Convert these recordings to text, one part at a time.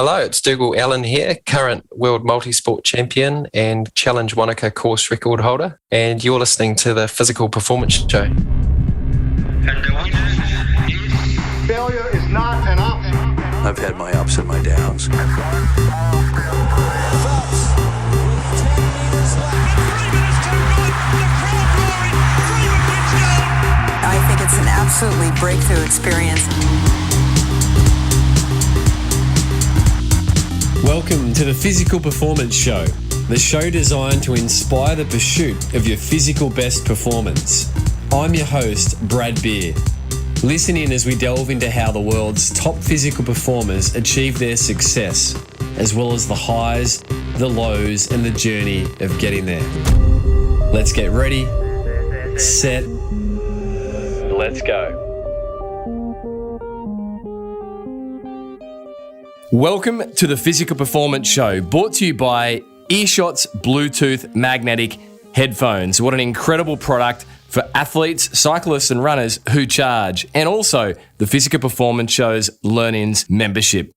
Hello, it's Dougal Allan here, current World Multisport Champion and Challenge Wankaka course record holder, and you're listening to the Physical Performance Show. Failure is not an option. I've had my ups and my downs. I think it's an absolutely breakthrough experience. Welcome to the Physical Performance Show, the show designed to inspire the pursuit of your physical best performance. I'm your host, Brad Beer. Listen in as we delve into how the world's top physical performers achieve their success, as well as the highs, the lows, and the journey of getting there. Let's get ready, set, let's go. Welcome to the Physical Performance Show, brought to you by Earshot's Bluetooth Magnetic Headphones. What an incredible product for athletes, cyclists and runners who charge, and also the Physical Performance Show's Learn-Ins membership.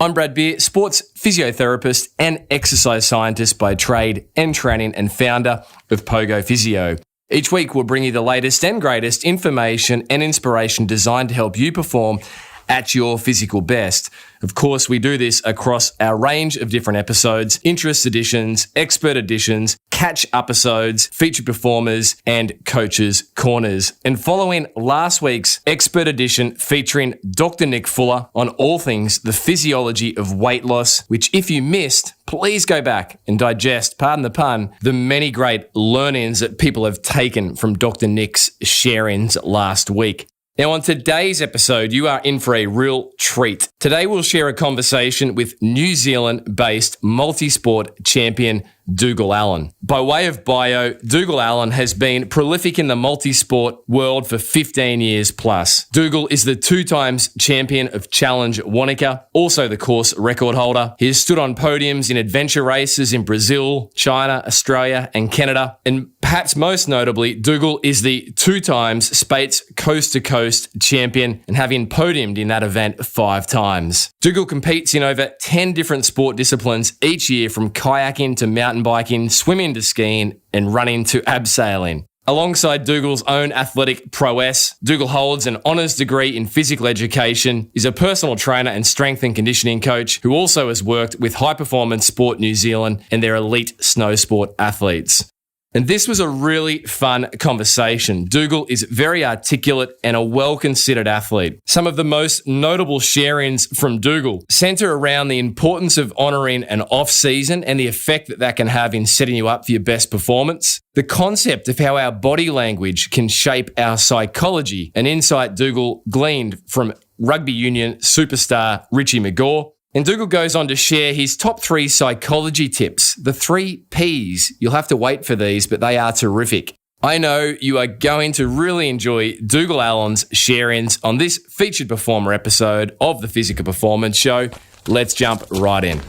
I'm Brad Beer, sports physiotherapist and exercise scientist by trade and training, and founder of Pogo Physio. Each week we'll bring you the latest and greatest information and inspiration designed to help you perform at your physical best. Of course, we do this across our range of different episodes, interest editions, expert editions, catch-up episodes, featured performers, and coaches' corners. And following last week's expert edition featuring Dr. Nick Fuller on all things the physiology of weight loss, which if you missed, please go back and digest, pardon the pun, the many great learnings that people have taken from Dr. Nick's sharings last week. Now, on today's episode, you are in for a real treat. Today, we'll share a conversation with New Zealand-based multisport champion Dougal Allan. By way of bio, Dougal Allan has been prolific in the multisport world for 15 years plus. Dougal is the 2 times champion of Challenge Wankaka, also the course record holder. He has stood on podiums in adventure races in Brazil, China, Australia, and Canada. And perhaps most notably, Dougal is the 2 times Speights Coast to Coast champion and having podiumed in that event 5 times. Dougal competes in over 10 different sport disciplines each year, from kayaking to mountain biking, swimming to skiing, and running to abseiling. Alongside Dougal's own athletic prowess, Dougal holds an honours degree in physical education, is a personal trainer and strength and conditioning coach who also has worked with High Performance Sport New Zealand and their elite snowsport athletes. And this was a really fun conversation. Dougal is very articulate and a well-considered athlete. Some of the most notable sharings from Dougal centre around the importance of honouring an off-season and the effect that can have in setting you up for your best performance. The concept of how our body language can shape our psychology, an insight Dougal gleaned from rugby union superstar Richie McCaw. And Dougal goes on to share his top 3 psychology tips, the 3 Ps. You'll have to wait for these, but they are terrific. I know you are going to really enjoy Dougal Allan's sharings on this featured performer episode of the Physical Performance Show. Let's jump right in.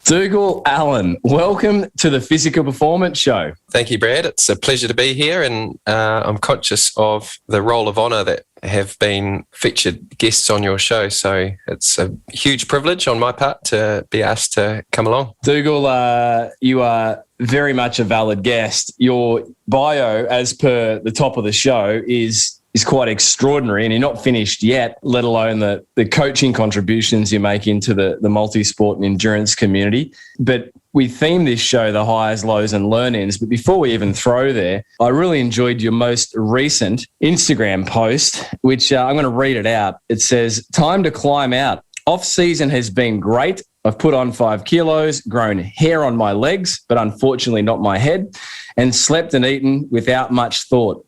Dougal Allan, welcome to the Physical Performance Show. Thank you, Brad. It's a pleasure to be here, and I'm conscious of the role of honour that have been featured guests on your show. So it's a huge privilege on my part to be asked to come along. Dougal, you are very much a valid guest. Your bio, as per the top of the show, is quite extraordinary, and you're not finished yet, let alone the coaching contributions you make into the multi-sport and endurance community. But we theme this show the highs, lows and learn-ins. But before we even throw there, I really enjoyed your most recent Instagram post, which I'm going to read it out. It says, "Time to climb out. Off-season has been great. I've put on 5 kilos, grown hair on my legs, but unfortunately not my head, and slept and eaten without much thought.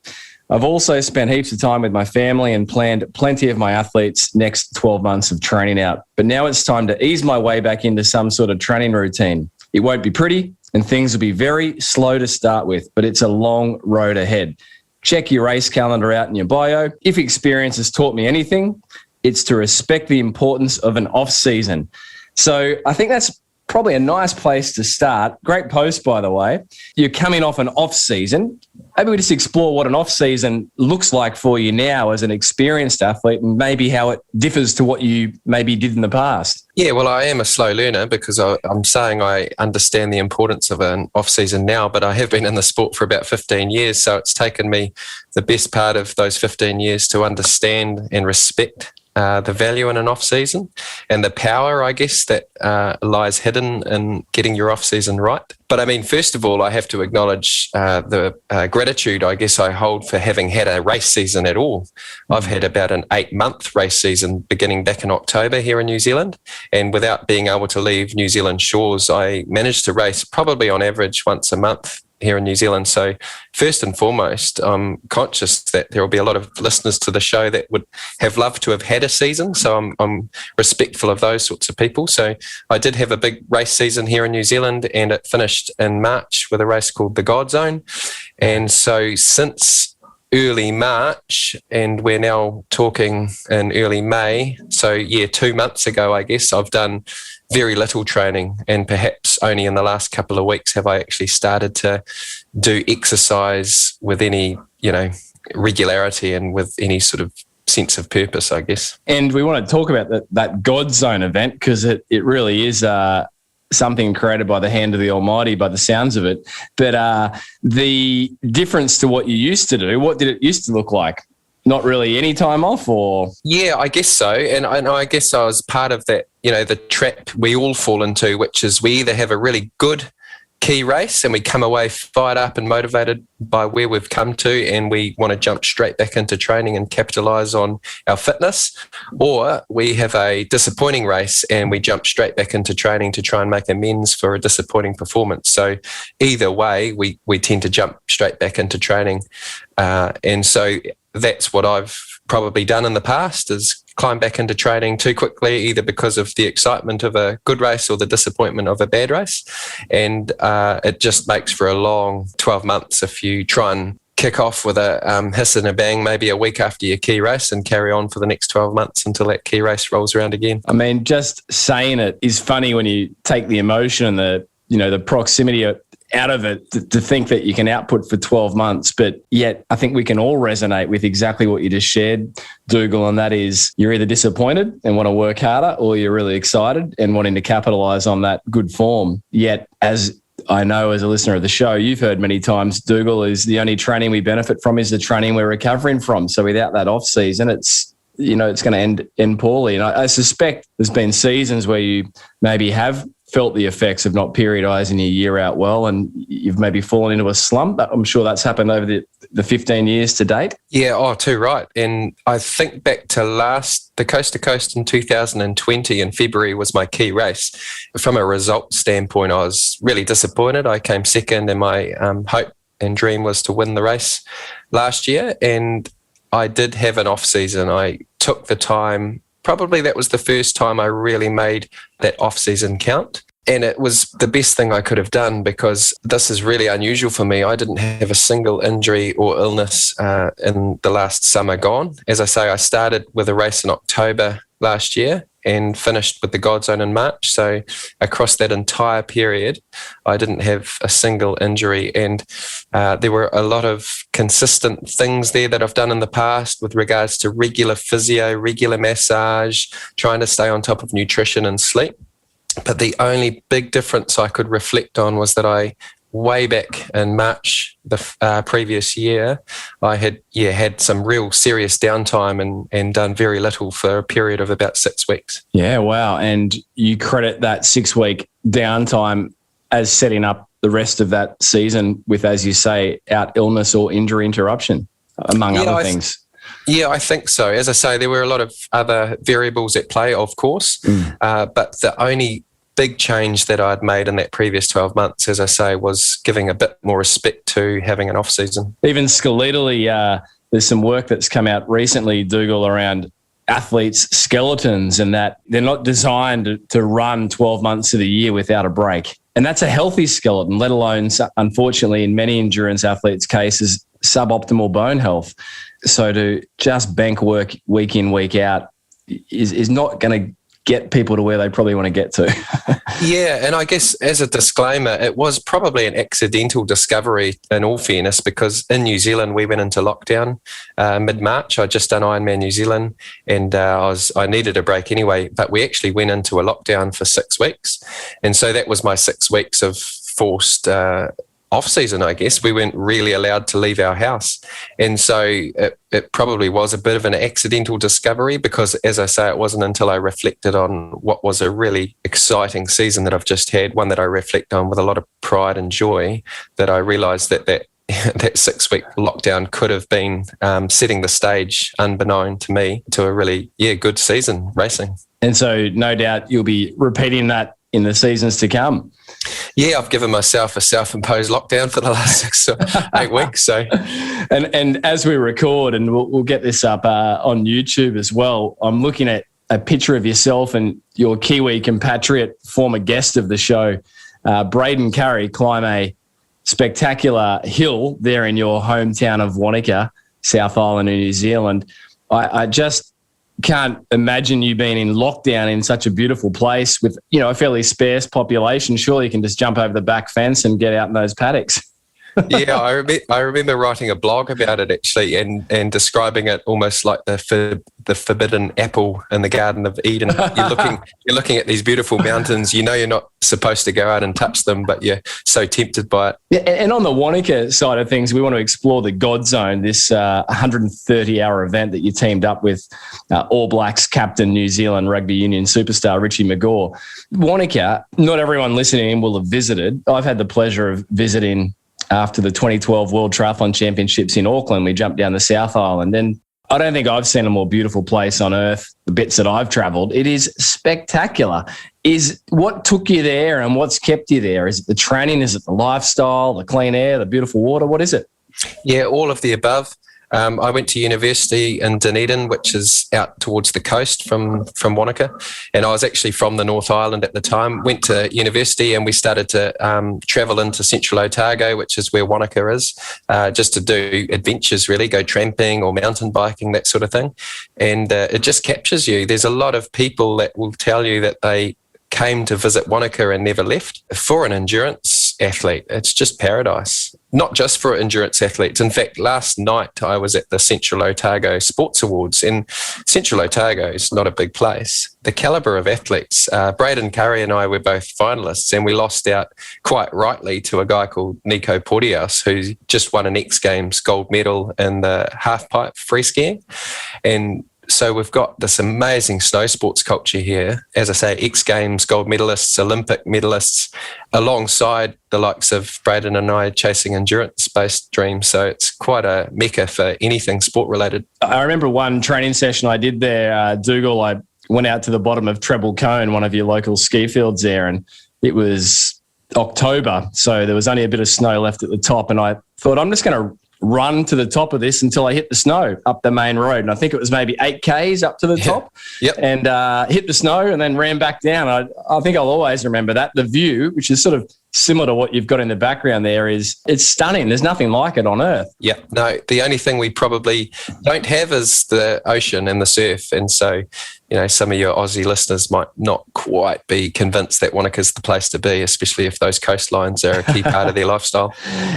I've also spent heaps of time with my family and planned plenty of my athletes' next 12 months of training out. But now it's time to ease my way back into some sort of training routine. It won't be pretty and things will be very slow to start with, but it's a long road ahead. Check your race calendar out in your bio. If experience has taught me anything, it's to respect the importance of an off season." So I think that's probably a nice place to start. Great post, by the way. You're coming off an off-season. Maybe we just explore what an off-season looks like for you now as an experienced athlete and maybe how it differs to what you maybe did in the past. Yeah, well, I am a slow learner because I'm saying I understand the importance of an off-season now, but I have been in the sport for about 15 years, so it's taken me the best part of those 15 years to understand and respect the value in an off-season and the power, I guess, that lies hidden in getting your off-season right. But I mean, first of all, I have to acknowledge the gratitude, I guess, I hold for having had a race season at all. I've had about an 8-month race season beginning back in October here in New Zealand. And without being able to leave New Zealand shores, I managed to race probably on average once a month here in New Zealand. So first and foremost, I'm conscious that there will be a lot of listeners to the show that would have loved to have had a season. So I'm respectful of those sorts of people. So I did have a big race season here in New Zealand, and it finished in March with a race called the God Zone. And so since early March, and we're now talking in early May, so 2 months ago, I guess, I've done very little training, and perhaps only in the last couple of weeks have I actually started to do exercise with any, regularity and with any sort of sense of purpose, I guess. And we want to talk about that God Zone event because it really is something created by the hand of the Almighty by the sounds of it. But the difference to what you used to do, what did it used to look like? Not really any time off, or? Yeah, I guess so. And I guess I was part of that, the trap we all fall into, which is we either have a really good key race and we come away fired up and motivated by where we've come to, and we want to jump straight back into training and capitalise on our fitness, or we have a disappointing race and we jump straight back into training to try and make amends for a disappointing performance. So either way, we tend to jump straight back into training. And so that's what I've probably done in the past, is climb back into training too quickly, either because of the excitement of a good race or the disappointment of a bad race. And it just makes for a long 12 months if you try and kick off with a hiss and a bang maybe a week after your key race and carry on for the next 12 months until that key race rolls around again. I mean, just saying it is funny when you take the emotion and the proximity out of it to think that you can output for 12 months. But yet I think we can all resonate with exactly what you just shared, Dougal, and that is you're either disappointed and want to work harder, or you're really excited and wanting to capitalise on that good form. Yet, as I know as a listener of the show, you've heard many times, Dougal, is the only training we benefit from is the training we're recovering from. So without that off season, it's going to end poorly. And I suspect there's been seasons where you maybe have felt the effects of not periodising your year out well, and you've maybe fallen into a slump. I'm sure that's happened over the 15 years to date. Yeah, too right. And I think back to the Coast to Coast in 2020 in February was my key race. From a result standpoint, I was really disappointed. I came second, and my hope and dream was to win the race last year. And I did have an off season. I took the time. Probably that was the first time I really made that off-season count. And it was the best thing I could have done, because this is really unusual for me. I didn't have a single injury or illness in the last summer gone. As I say, I started with a race in October last year and finished with the God Zone in March. So across that entire period, I didn't have a single injury. And there were a lot of consistent things there that I've done in the past with regards to regular physio, regular massage, trying to stay on top of nutrition and sleep. But the only big difference I could reflect on was that way back in March the previous year, I had some real serious downtime and done very little for a period of about 6 weeks. Yeah, wow. And you credit that 6-week downtime as setting up the rest of that season with, as you say, out illness or injury interruption, among other things. Yeah, I think so. As I say, there were a lot of other variables at play, of course, but the only big change that I'd made in that previous 12 months, as I say, was giving a bit more respect to having an off-season. Even skeletally, there's some work that's come out recently, Dougal, around athletes' skeletons, and that they're not designed to run 12 months of the year without a break. And that's a healthy skeleton, let alone, unfortunately, in many endurance athletes' cases, suboptimal bone health. So to just bank work week in, week out is not going to get people to where they probably want to get to. Yeah, and I guess as a disclaimer, it was probably an accidental discovery in all fairness, because in New Zealand we went into lockdown mid-March. I'd just done Ironman New Zealand and I needed a break anyway, but we actually went into a lockdown for 6 weeks. And so that was my 6 weeks of forced off-season, I guess. We weren't really allowed to leave our house. And so it probably was a bit of an accidental discovery, because, as I say, it wasn't until I reflected on what was a really exciting season that I've just had, one that I reflect on with a lot of pride and joy, that I realised that 6-week lockdown could have been setting the stage, unbeknown to me, to a really, good season racing. And so no doubt you'll be repeating that in the seasons to come. Yeah, I've given myself a self-imposed lockdown for the last 6 or 8 weeks. So, and as we record, and we'll get this up on YouTube as well, I'm looking at a picture of yourself and your Kiwi compatriot, former guest of the show, Braden Curry, climb a spectacular hill there in your hometown of Wankaka, South Island in New Zealand. I just can't imagine you being in lockdown in such a beautiful place with, a fairly sparse population. Surely you can just jump over the back fence and get out in those paddocks. Yeah, I remember writing a blog about it actually, and describing it almost like the forbidden apple in the Garden of Eden. You're looking at these beautiful mountains. You're not supposed to go out and touch them, but you're so tempted by it. Yeah, and on the Wankaka side of things, we want to explore the God Zone, this 130-hour event that you teamed up with All Blacks captain, New Zealand rugby union superstar Richie McCaw. Wankaka, not everyone listening will have visited. I've had the pleasure of visiting after the 2012 World Triathlon Championships in Auckland. We jumped down the South Island, and I don't think I've seen a more beautiful place on earth, the bits that I've travelled. It is spectacular. Is what took you there and what's kept you there? Is it the training? Is it the lifestyle, the clean air, the beautiful water? What is it? Yeah, all of the above. I went to university in Dunedin, which is out towards the coast from Wankaka, and I was actually from the North Island at the time. Went to university and we started to travel into Central Otago, which is where Wankaka is, just to do adventures, really, go tramping or mountain biking, that sort of thing. And it just captures you. There's a lot of people that will tell you that they came to visit Wankaka and never left. For an endurance athlete, it's just paradise. Not just for endurance athletes. In fact, last night I was at the Central Otago Sports Awards, and Central Otago is not a big place. The calibre of athletes, Braden Curry and I were both finalists, and we lost out quite rightly to a guy called Nico Porteous, who just won an X Games gold medal in the half-pipe free skiing. And so we've got this amazing snow sports culture here. As I say, X Games gold medalists, Olympic medalists, alongside the likes of Braden and I chasing endurance-based dreams. So it's quite a mecca for anything sport-related. I remember one training session I did there, Dougal, I went out to the bottom of Treble Cone, one of your local ski fields there, and it was October, so there was only a bit of snow left at the top, and I thought, I'm just going to run to the top of this until I hit the snow up the main road. And I think it was maybe 8 Ks up to the top. Yep. And hit the snow and then ran back down. I think I'll always remember that. The view, which is sort of similar to what you've got in the background there, it's stunning. There's nothing like it on earth. Yeah, no, the only thing we probably don't have is the ocean and the surf. And so, some of your Aussie listeners might not quite be convinced that Wankaka's the place to be, especially if those coastlines are a key part of their lifestyle.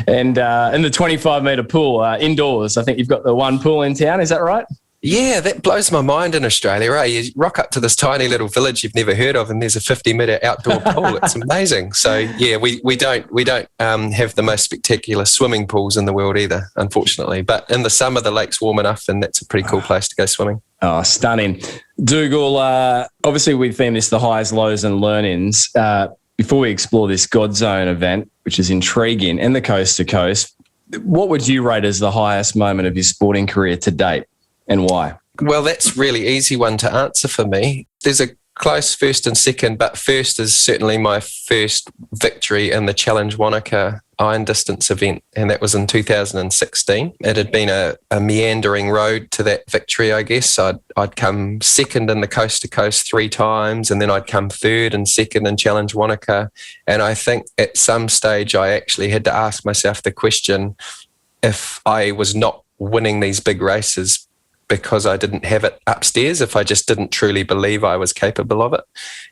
And in the 25-metre pool, indoors, I think you've got the one pool in town. Is that right? Yeah, that blows my mind in Australia, eh? You rock up to this tiny little village you've never heard of, and there's a 50-metre outdoor pool. It's amazing. So yeah, we don't have the most spectacular swimming pools in the world either, unfortunately. But in the summer, the lake's warm enough, and that's a pretty cool place to go swimming. Oh, stunning. Dougal, obviously we've themed this the highs, lows and learn-ins. Before we explore this God Zone event, which is intriguing, and the coast to coast, what would you rate as the highest moment of your sporting career to date? And why? Well, that's a really easy one to answer for me. There's a close first and second, but first is certainly my first victory in the Challenge Wankaka iron distance event, and that was in 2016. It had been a meandering road to that victory, I guess. I'd come second in the coast to coast 3 times, and then I'd come third and second in Challenge Wankaka. And I think at some stage I actually had to ask myself the question, if I was not winning these big races, because I didn't have it upstairs if I just didn't truly believe I was capable of it.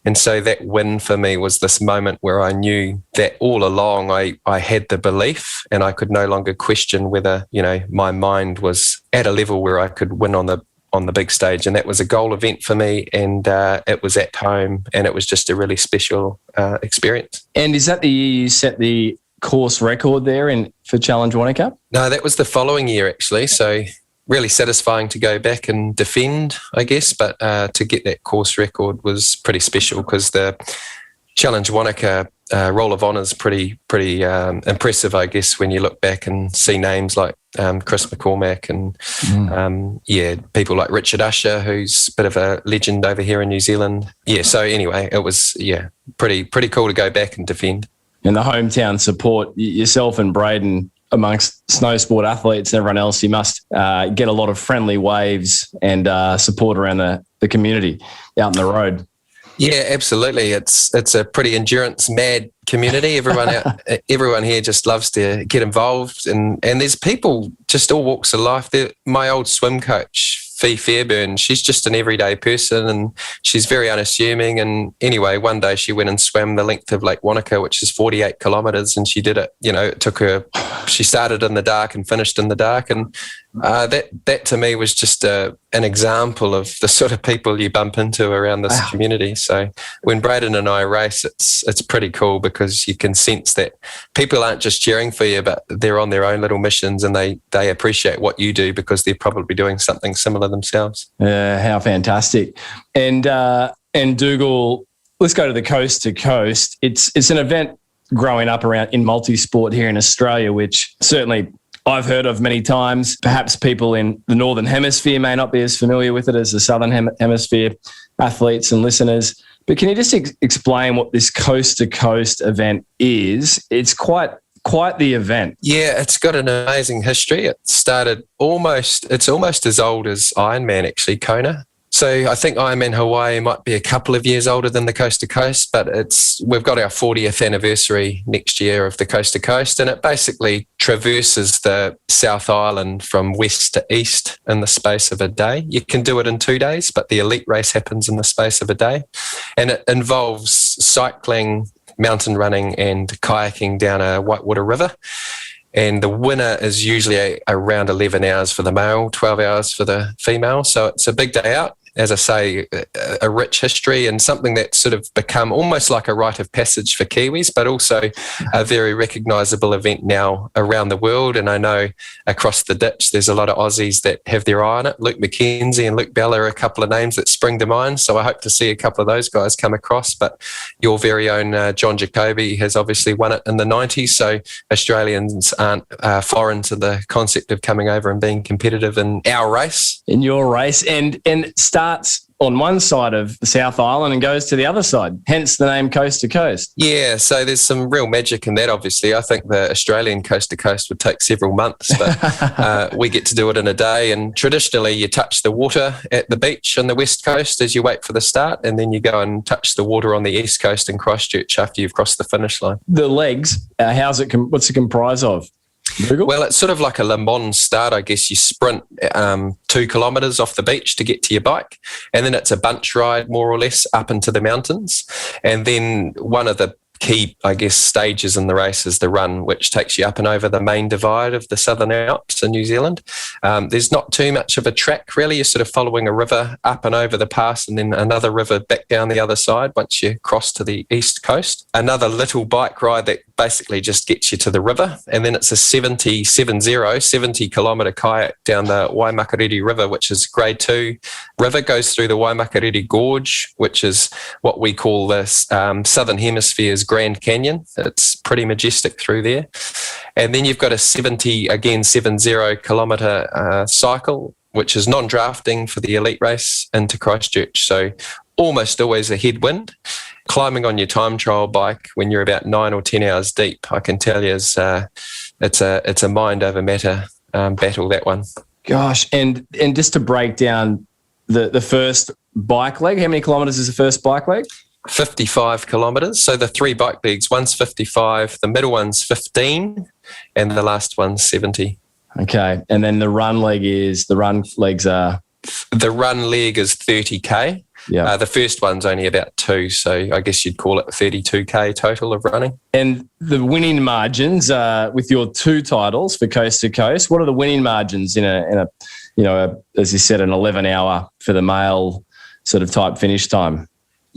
And so that win for me was this moment where I knew that all along I had the belief, and I could no longer question whether, my mind was at a level where I could win on the big stage. And that was a goal event for me, and it was at home, and it was just a really special experience. And is that the year you set the course record there for Challenge Wankaka? No, that was the following year, actually. So really satisfying to go back and defend, I guess, but to get that course record was pretty special, because the Challenge Wankaka Roll of Honour is pretty impressive, I guess, when you look back and see names like Chris McCormack and people like Richard Usher, who's a bit of a legend over here in New Zealand. Yeah, so anyway, it was pretty cool to go back and defend. And the hometown support, yourself and Braden, amongst snowsport athletes and everyone else, you must get a lot of friendly waves and support around the community out in the road. Yeah, absolutely. It's a pretty endurance mad community. Everyone here just loves to get involved, and there's people just all walks of life. My old swim coach, Fee Fairburn, she's just an everyday person, and she's very unassuming. And anyway, one day she went and swam the length of Lake Wanaka, which is 48 kilometres, and she did it. It took her. She started in the dark and finished in the dark, and that to me was just an example of the sort of people you bump into around this community. So when Braden and I race, it's pretty cool, because you can sense that people aren't just cheering for you, but they're on their own little missions, and they appreciate what you do because they're probably doing something similar themselves. How fantastic. And Dougal, let's go to the coast to coast. It's an event growing up around in multisport here in Australia, which certainly I've heard of many times. Perhaps people in the Northern Hemisphere may not be as familiar with it as the Southern Hemisphere athletes and listeners. But can you just explain what this coast-to-coast event is? It's quite the event. Yeah, it's got an amazing history. It started it's almost as old as Ironman, actually, Kona. So I think Ironman Hawaii might be a couple of years older than the Coast to Coast, but we've got our 40th anniversary next year of the Coast to Coast, and it basically traverses the South Island from west to east in the space of a day. You can do it in 2 days, but the elite race happens in the space of a day, and it involves cycling, mountain running, and kayaking down a whitewater river. And the winner is usually around 11 hours for the male, 12 hours for the female. So it's a big day out. As I say, a rich history, and something that's sort of become almost like a rite of passage for Kiwis, but also a very recognisable event now around the world. And I know across the ditch, there's a lot of Aussies that have their eye on it. Luke McKenzie and Luke Bell are a couple of names that spring to mind. So I hope to see a couple of those guys come across. But your very own John Jacoby has obviously won it in the 90s. So Australians aren't foreign to the concept of coming over and being competitive in our race. In your race. And starts on one side of the South Island and goes to the other side, hence the name Coast to Coast. Yeah, so there's some real magic in that, obviously. I think the Australian Coast to Coast would take several months, but we get to do it in a day. And traditionally, you touch the water at the beach on the West Coast as you wait for the start, and then you go and touch the water on the East Coast in Christchurch after you've crossed the finish line. The legs, what's it comprise of? Dougal? Well, it's sort of like a Le Mans start, I guess. You sprint 2 kilometres off the beach to get to your bike, and then it's a bunch ride, more or less, up into the mountains. And then one of the key, I guess, stages in the race is the run, which takes you up and over the main divide of the Southern Alps in New Zealand. There's not too much of a track, really. You're sort of following a river up and over the pass, and then another river back down the other side once you cross to the east coast. Another little bike ride that basically just gets you to the river, and then it's a 70 kilometre kayak down the Waimakariri River, which is grade 2 river, goes through the Waimakariri Gorge, which is what we call the Southern Hemisphere's Grand Canyon. It's pretty majestic through there. And then you've got a 70 kilometre cycle, which is non-drafting for the elite race into Christchurch. So almost always a headwind. Climbing on your time trial bike when you're about 9 or 10 hours deep, I can tell you, it's a mind over matter battle, that one. Gosh, and just to break down the first bike leg, how many kilometres is the first bike leg? 55 kilometres. So the 3 bike legs, one's 55, the middle one's 15, and the last one's 70. Okay, and then the run legs are the run leg is 30K. Yeah. The first one's only about 2, so I guess you'd call it 32K total of running. And the winning margins with your 2 titles for Coast to Coast, what are the winning margins in a as you said, an 11-hour for the male sort of type finish time?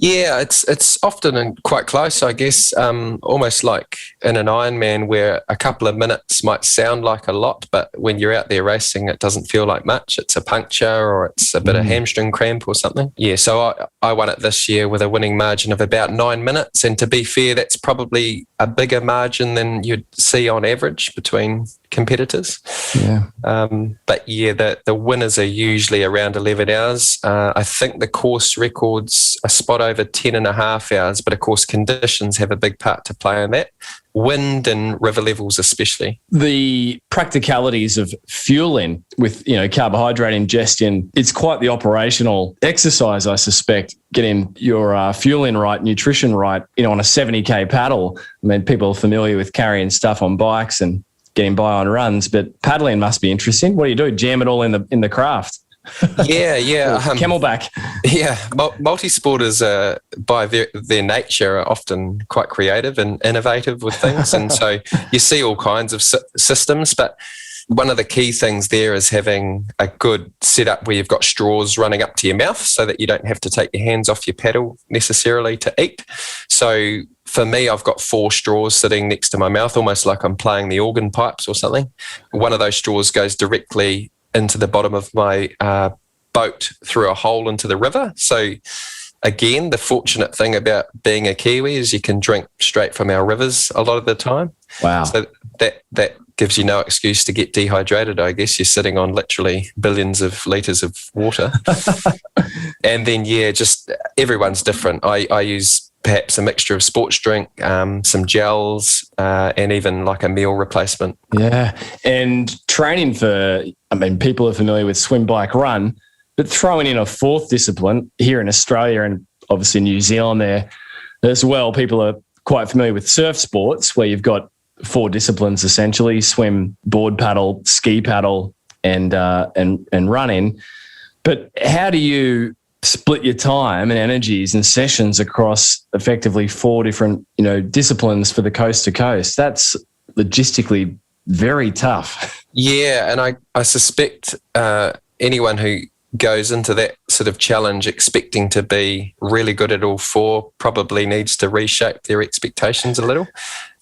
Yeah, it's often quite close, I guess, almost like in an Ironman where a couple of minutes might sound like a lot, but when you're out there racing, it doesn't feel like much. It's a puncture or it's a bit of hamstring cramp or something. Yeah, so I won it this year with a winning margin of about 9 minutes. And to be fair, that's probably a bigger margin than you'd see on average between competitors. Yeah. But yeah, the winners are usually around 11 hours. I think the course records a spot over 10 and a half hours, but of course conditions have a big part to play in that. Wind and river levels especially. The practicalities of fueling with, carbohydrate ingestion, it's quite the operational exercise, I suspect, getting your fueling right, nutrition right, on a 70K paddle. I mean, people are familiar with carrying stuff on bikes and getting by on runs, but paddling must be interesting. What do? Jam it all in the craft? Yeah. Camelback. Yeah. Multisporters, by their nature, are often quite creative and innovative with things. And so you see all kinds of systems, but one of the key things there is having a good setup where you've got straws running up to your mouth so that you don't have to take your hands off your paddle necessarily to eat. So for me, I've got 4 straws sitting next to my mouth, almost like I'm playing the organ pipes or something. One of those straws goes directly into the bottom of my boat through a hole into the river. So again, the fortunate thing about being a Kiwi is you can drink straight from our rivers a lot of the time. Wow. So that gives you no excuse to get dehydrated, I guess. You're sitting on literally billions of litres of water. And then, just everyone's different. I use perhaps a mixture of sports drink, some gels, and even like a meal replacement. Yeah. And training people are familiar with swim, bike, run, but throwing in a 4th discipline here in Australia and obviously New Zealand there as well, people are quite familiar with surf sports where you've got 4 disciplines essentially: swim, board paddle, ski paddle, and running. But how do you split your time and energies and sessions across effectively 4 different, disciplines for the coast to coast? That's logistically very tough. Yeah, and I suspect anyone who goes into that sort of challenge expecting to be really good at all 4 probably needs to reshape their expectations a little.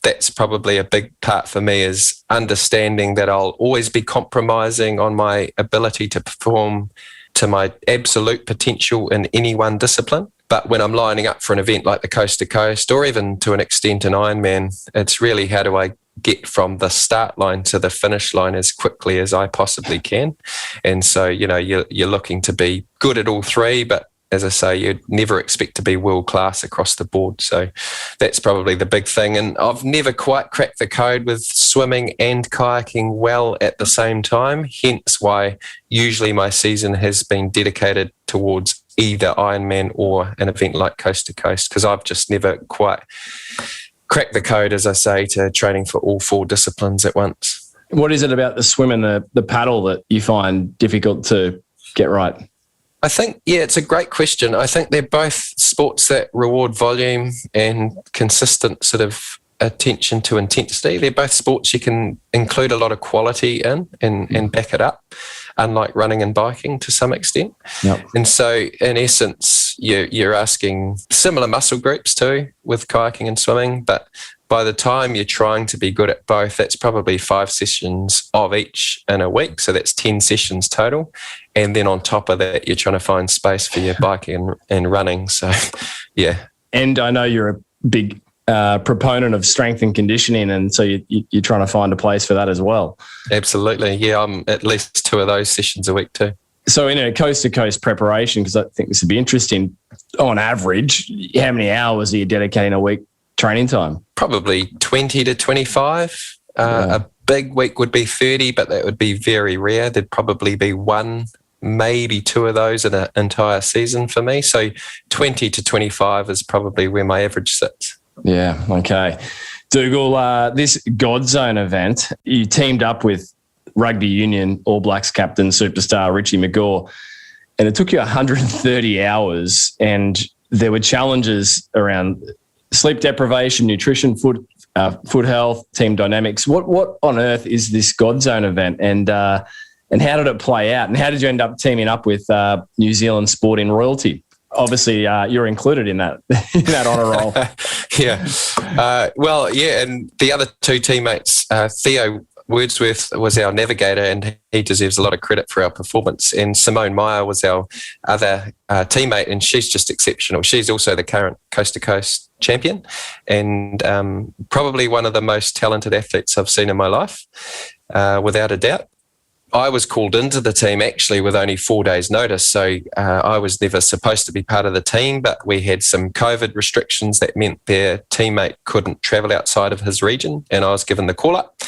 That's probably a big part for me, is understanding that I'll always be compromising on my ability to perform to my absolute potential in any one discipline. But when I'm lining up for an event like the Coast to Coast, or even to an extent an Ironman, it's really how do I get from the start line to the finish line as quickly as I possibly can. And so, you're looking to be good at all 3, but as I say, you'd never expect to be world class across the board. So that's probably the big thing. And I've never quite cracked the code with swimming and kayaking well at the same time, hence why usually my season has been dedicated towards either Ironman or an event like Coast to Coast, because I've just never quite cracked the code, as I say, to training for all 4 disciplines at once. What is it about the swim and the paddle that you find difficult to get right? I think, it's a great question. I think they're both sports that reward volume and consistent sort of attention to intensity. They're both sports you can include a lot of quality in and back it up, unlike running and biking to some extent. Yep. And so in essence, you're asking similar muscle groups too with kayaking and swimming, but by the time you're trying to be good at both, that's probably 5 sessions of each in a week. So that's 10 sessions total. And then on top of that, you're trying to find space for your biking and running. So, yeah. And I know you're a big proponent of strength and conditioning, and so you're trying to find a place for that as well. Absolutely. Yeah, I'm at least 2 of those sessions a week too. So in a coast-to-coast preparation, because I think this would be interesting, on average, how many hours are you dedicating a week training time? Probably 20 to 25. A big week would be 30, but that would be very rare. There'd probably be 1, maybe 2 of those in an entire season for me. So 20 to 25 is probably where my average sits. Yeah, okay. Dougal, this Godzone event, you teamed up with Rugby Union All Blacks captain superstar Richie McCaw, and it took you 130 hours, and there were challenges around sleep deprivation, nutrition, foot health, team dynamics. What on earth is this God Zone event, and how did it play out, and how did you end up teaming up with New Zealand Sport in Royalty? Obviously, you're included in that honour roll. Yeah. And the other two teammates, Theo Wordsworth was our navigator, and he deserves a lot of credit for our performance. And Simone Meyer was our other teammate, and she's just exceptional. She's also the current Coast to Coast champion, and probably one of the most talented athletes I've seen in my life, without a doubt. I was called into the team actually with only 4 days' notice, so I was never supposed to be part of the team, but we had some COVID restrictions that meant their teammate couldn't travel outside of his region, and I was given the call-up.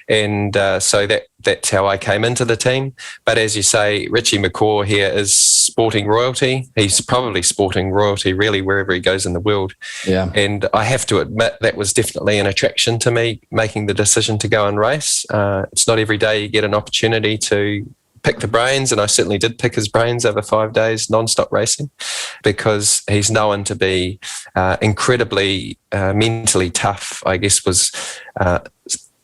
And so that's how I came into the team. But as you say, Richie McCaw here is sporting royalty. He's probably sporting royalty really wherever he goes in the world. Yeah. And I have to admit that was definitely an attraction to me, making the decision to go and race. It's not every day you get an opportunity to pick the brains, and I certainly did pick his brains over 5 days non-stop racing, because he's known to be incredibly mentally tough. I guess was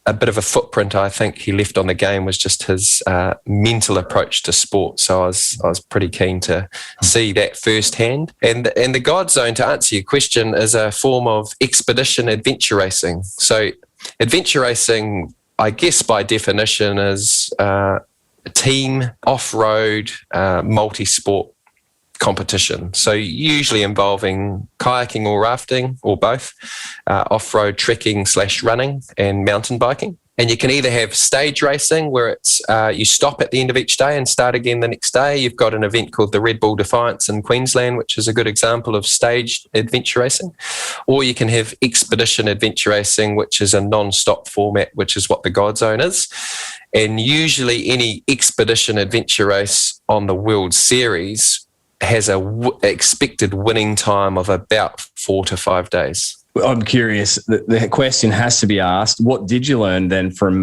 a bit of a footprint I think he left on the game was just his mental approach to sport. So I was pretty keen to see that firsthand. And the God Zone, to answer your question, is a form of expedition adventure racing. So adventure racing, I guess by definition, is a team off-road multi-sport competition. So usually involving kayaking or rafting or both, off-road trekking / running and mountain biking. And you can either have stage racing where it's you stop at the end of each day and start again the next day. You've got an event called the Red Bull Defiance in Queensland, which is a good example of staged adventure racing. Or you can have expedition adventure racing, which is a non-stop format, which is what the God Zone is. And usually any expedition adventure race on the World Series has a expected winning time of about 4 to 5 days. I'm curious. The question has to be asked. What did you learn then from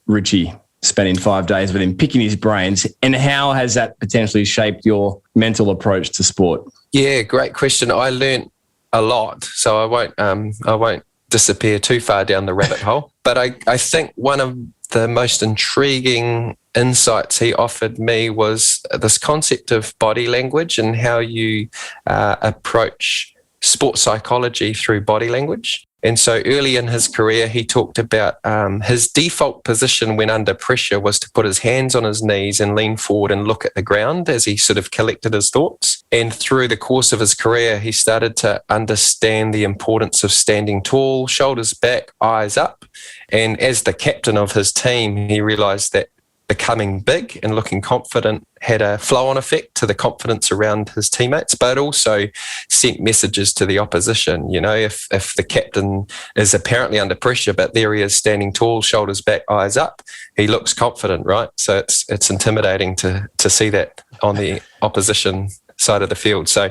Richie spending 5 days with him, picking his brains, and how has that potentially shaped your mental approach to sport? Yeah, great question. I learned a lot, so I won't disappear too far down the rabbit hole. But I think one of the most intriguing insights he offered me was this concept of body language and how you approach sports psychology through body language. And so early in his career, he talked about his default position when under pressure was to put his hands on his knees and lean forward and look at the ground as he sort of collected his thoughts. And through the course of his career, he started to understand the importance of standing tall, shoulders back, eyes up. And as the captain of his team, he realized that becoming big and looking confident had a flow-on effect to the confidence around his teammates, but also sent messages to the opposition. You know, if the captain is apparently under pressure, but there he is standing tall, shoulders back, eyes up, he looks confident, right? So it's intimidating to see that on the opposition side of the field. So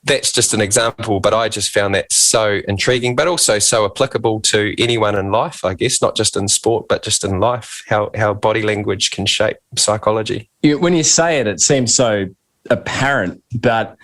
that's just an example, but I just found that so intriguing, but also so applicable to anyone in life, I guess, not just in sport, but just in life, how body language can shape psychology. When you say it, it seems so apparent, but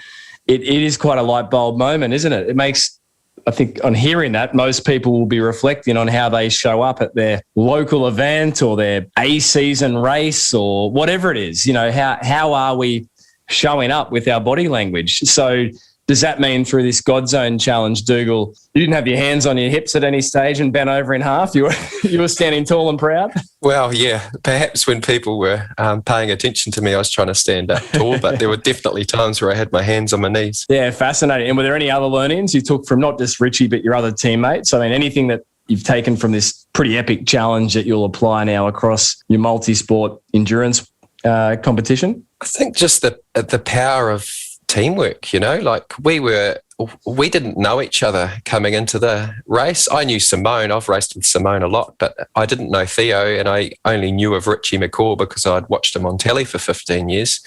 it is quite a light bulb moment, isn't it? It makes, I think on hearing that, most people will be reflecting on how they show up at their local event or their A-season race or whatever it is. You know, how are we showing up with our body language? So does that mean through this God Zone challenge, Dougal, you didn't have your hands on your hips at any stage and bent over in half? You were standing tall and proud? Well, yeah, perhaps when people were paying attention to me, I was trying to stand up tall, but there were definitely times where I had my hands on my knees. Yeah, fascinating. And were there any other learnings you took from not just Richie, but your other teammates? I mean, anything that you've taken from this pretty epic challenge that you'll apply now across your multi-sport endurance competition? I think just the power of teamwork, you know, like we didn't know each other coming into the race. I knew Simone. I've raced with Simone a lot, but I didn't know Theo, and I only knew of Richie McCaw because I'd watched him on telly for 15 years.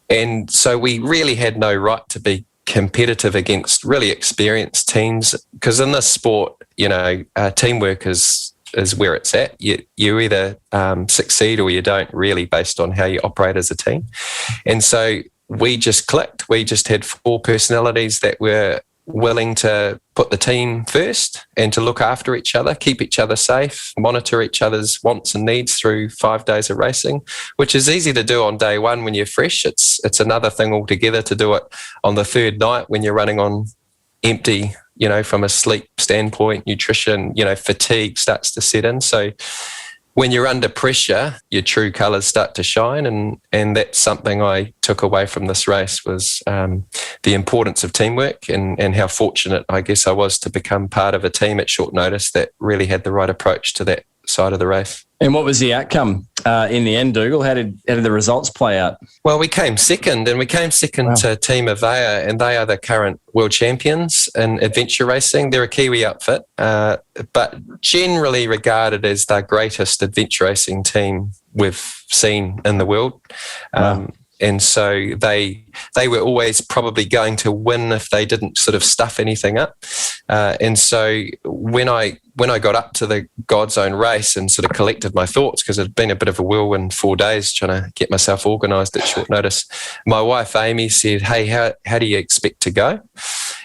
And so we really had no right to be competitive against really experienced teams, because in this sport, you know, teamwork is where it's at. You either succeed or you don't, really, based on how you operate as a team. And so we just clicked. We just had 4 personalities that were willing to put the team first and to look after each other, keep each other safe, monitor each other's wants and needs through 5 days of racing, which is easy to do on day one when you're fresh. It's another thing altogether to do it on the third night when you're running on empty, from a sleep standpoint, nutrition, fatigue starts to set in. So when you're under pressure, your true colours start to shine, and that's something I took away from this race was the importance of teamwork and how fortunate I guess I was to become part of a team at short notice that really had the right approach to that side of the race. And what was the outcome in the end, Dougal? How did the results play out? Well, we came second to Team Avea, and they are the current world champions in adventure racing. They're a Kiwi outfit, but generally regarded as the greatest adventure racing team we've seen in the world. Wow. And so they were always probably going to win if they didn't sort of stuff anything up. And so when I got up to the God's Own race and sort of collected my thoughts, because it had been a bit of a whirlwind 4 days trying to get myself organised at short notice, my wife Amy said, "Hey, how do you expect to go?"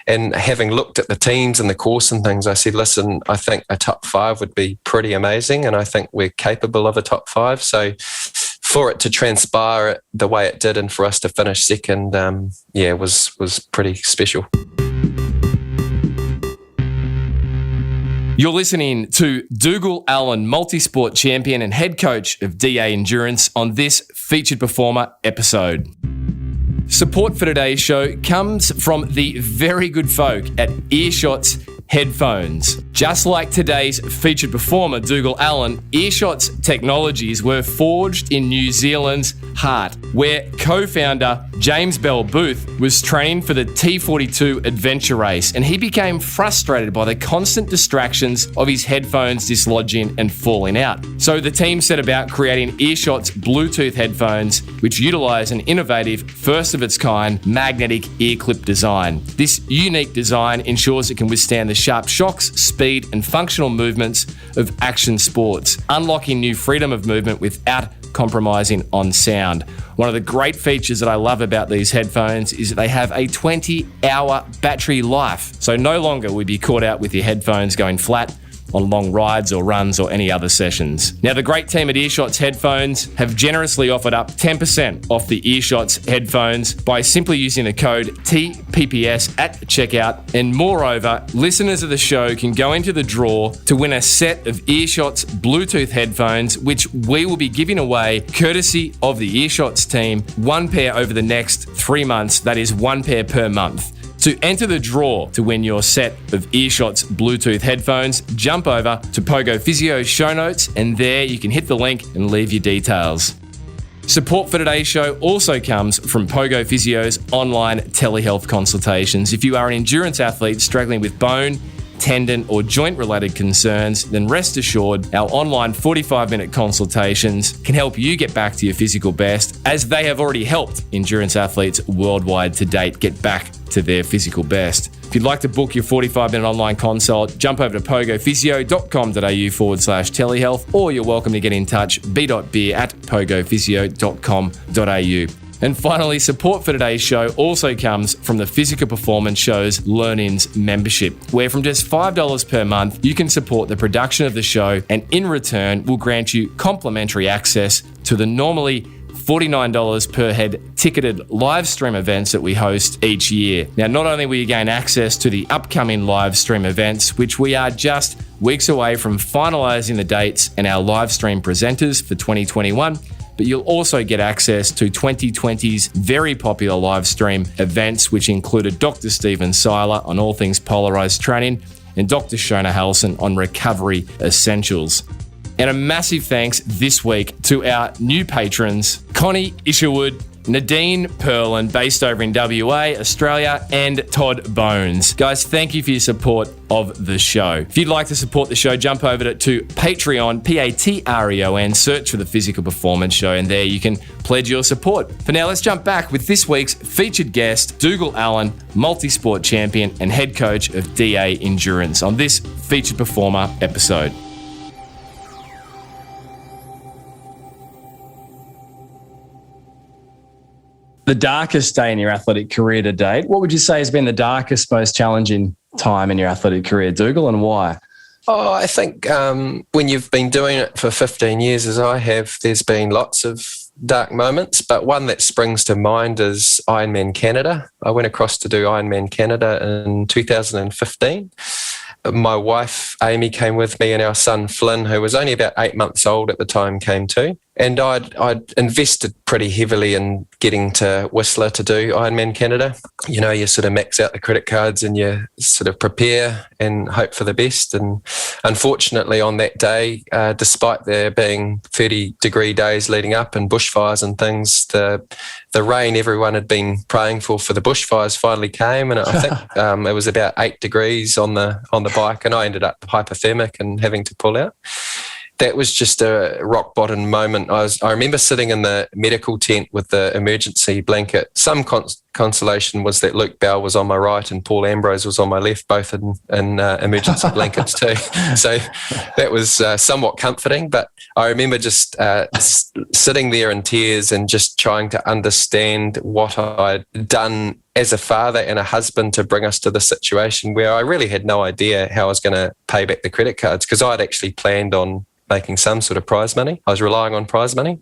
And having looked at the teams and the course and things, I said, "Listen, I think a top 5 would be pretty amazing, and I think we're capable of a top 5. So for it to transpire the way it did and for us to finish second, was pretty special." You're listening to Dougal Allan, multisport champion and head coach of DA Endurance, on this Featured Performer episode. Support for today's show comes from the very good folk at Earshot's headphones. Just like today's featured performer, Dougal Allan, Earshot's technologies were forged in New Zealand's heart, where co-founder James Bell Booth was training for the T42 adventure race, and he became frustrated by the constant distractions of his headphones dislodging and falling out. So the team set about creating Earshot's Bluetooth headphones, which utilize an innovative, first-of-its-kind magnetic ear clip design. This unique design ensures it can withstand the sharp shocks, speed, and functional movements of action sports, unlocking new freedom of movement without compromising on sound. One of the great features that I love about these headphones is that they have a 20-hour battery life, so no longer will you be caught out with your headphones going flat on long rides or runs or any other sessions. Now, the great team at Earshot's headphones have generously offered up 10% off the Earshot's headphones by simply using the code TPPS at checkout. And moreover, listeners of the show can go into the draw to win a set of Earshot's Bluetooth headphones, which we will be giving away courtesy of the Earshot's team, 1 pair over the next 3 months. That is 1 pair per month. To enter the draw to win your set of Earshot's Bluetooth headphones, jump over to Pogo Physio's show notes, and there you can hit the link and leave your details. Support for today's show also comes from Pogo Physio's online telehealth consultations. If you are an endurance athlete struggling with bone, tendon, or joint-related concerns, then rest assured our online 45-minute consultations can help you get back to your physical best, as they have already helped endurance athletes worldwide to date get back to their physical best. If you'd like to book your 45-minute online consult, jump over to pogophysio.com.au/telehealth, or you're welcome to get in touch, b.beer@pogophysio.com.au. And finally, support for today's show also comes from the Physical Performance Show's Learn-Ins membership, where from just $5 per month, you can support the production of the show, and in return, we'll grant you complimentary access to the normally $49 per head ticketed live stream events that we host each year. Now, not only will you gain access to the upcoming live stream events, which we are just weeks away from finalising the dates and our live stream presenters for 2021, but you'll also get access to 2020's very popular live stream events, which included Dr. Stephen Seiler on all things polarised training and Dr. Shona Halson on recovery essentials. And a massive thanks this week to our new patrons, Connie Isherwood, Nadine Perlin, based over in WA, Australia, and Todd Bones. Guys, thank you for your support of the show. If you'd like to support the show, jump over to Patreon, Patreon, search for the Physical Performance Show, and there you can pledge your support. For now, let's jump back with this week's featured guest, Dougal Allan, multisport champion and head coach of DA Endurance, on this featured performer episode. the darkest day in your athletic career to date. What would you say has been the darkest, most challenging time in your athletic career, Dougal, and why? Oh, I think when you've been doing it for 15 years, as I have, there's been lots of dark moments, but one that springs to mind is Ironman Canada. I went across to do Ironman Canada in 2015. My wife, Amy, came with me, and our son, Flynn, who was only about 8 months old at the time, came too. And I'd invested pretty heavily in getting to Whistler to do Ironman Canada. You know, you sort of max out the credit cards and you sort of prepare and hope for the best. And unfortunately on that day, despite there being 30-degree days leading up and bushfires and things, the rain everyone had been praying for the bushfires finally came. And I think it was about 8 degrees on the bike, and I ended up hypothermic and having to pull out. That was just a rock bottom moment. I remember sitting in the medical tent with the emergency blanket. Some consolation was that Luke Bell was on my right and Paul Ambrose was on my left, both in emergency blankets too. So that was somewhat comforting. But I remember just sitting there in tears and just trying to understand what I'd done as a father and a husband to bring us to the situation where I really had no idea how I was going to pay back the credit cards, because I'd actually planned on making some sort of prize money. I was relying on prize money.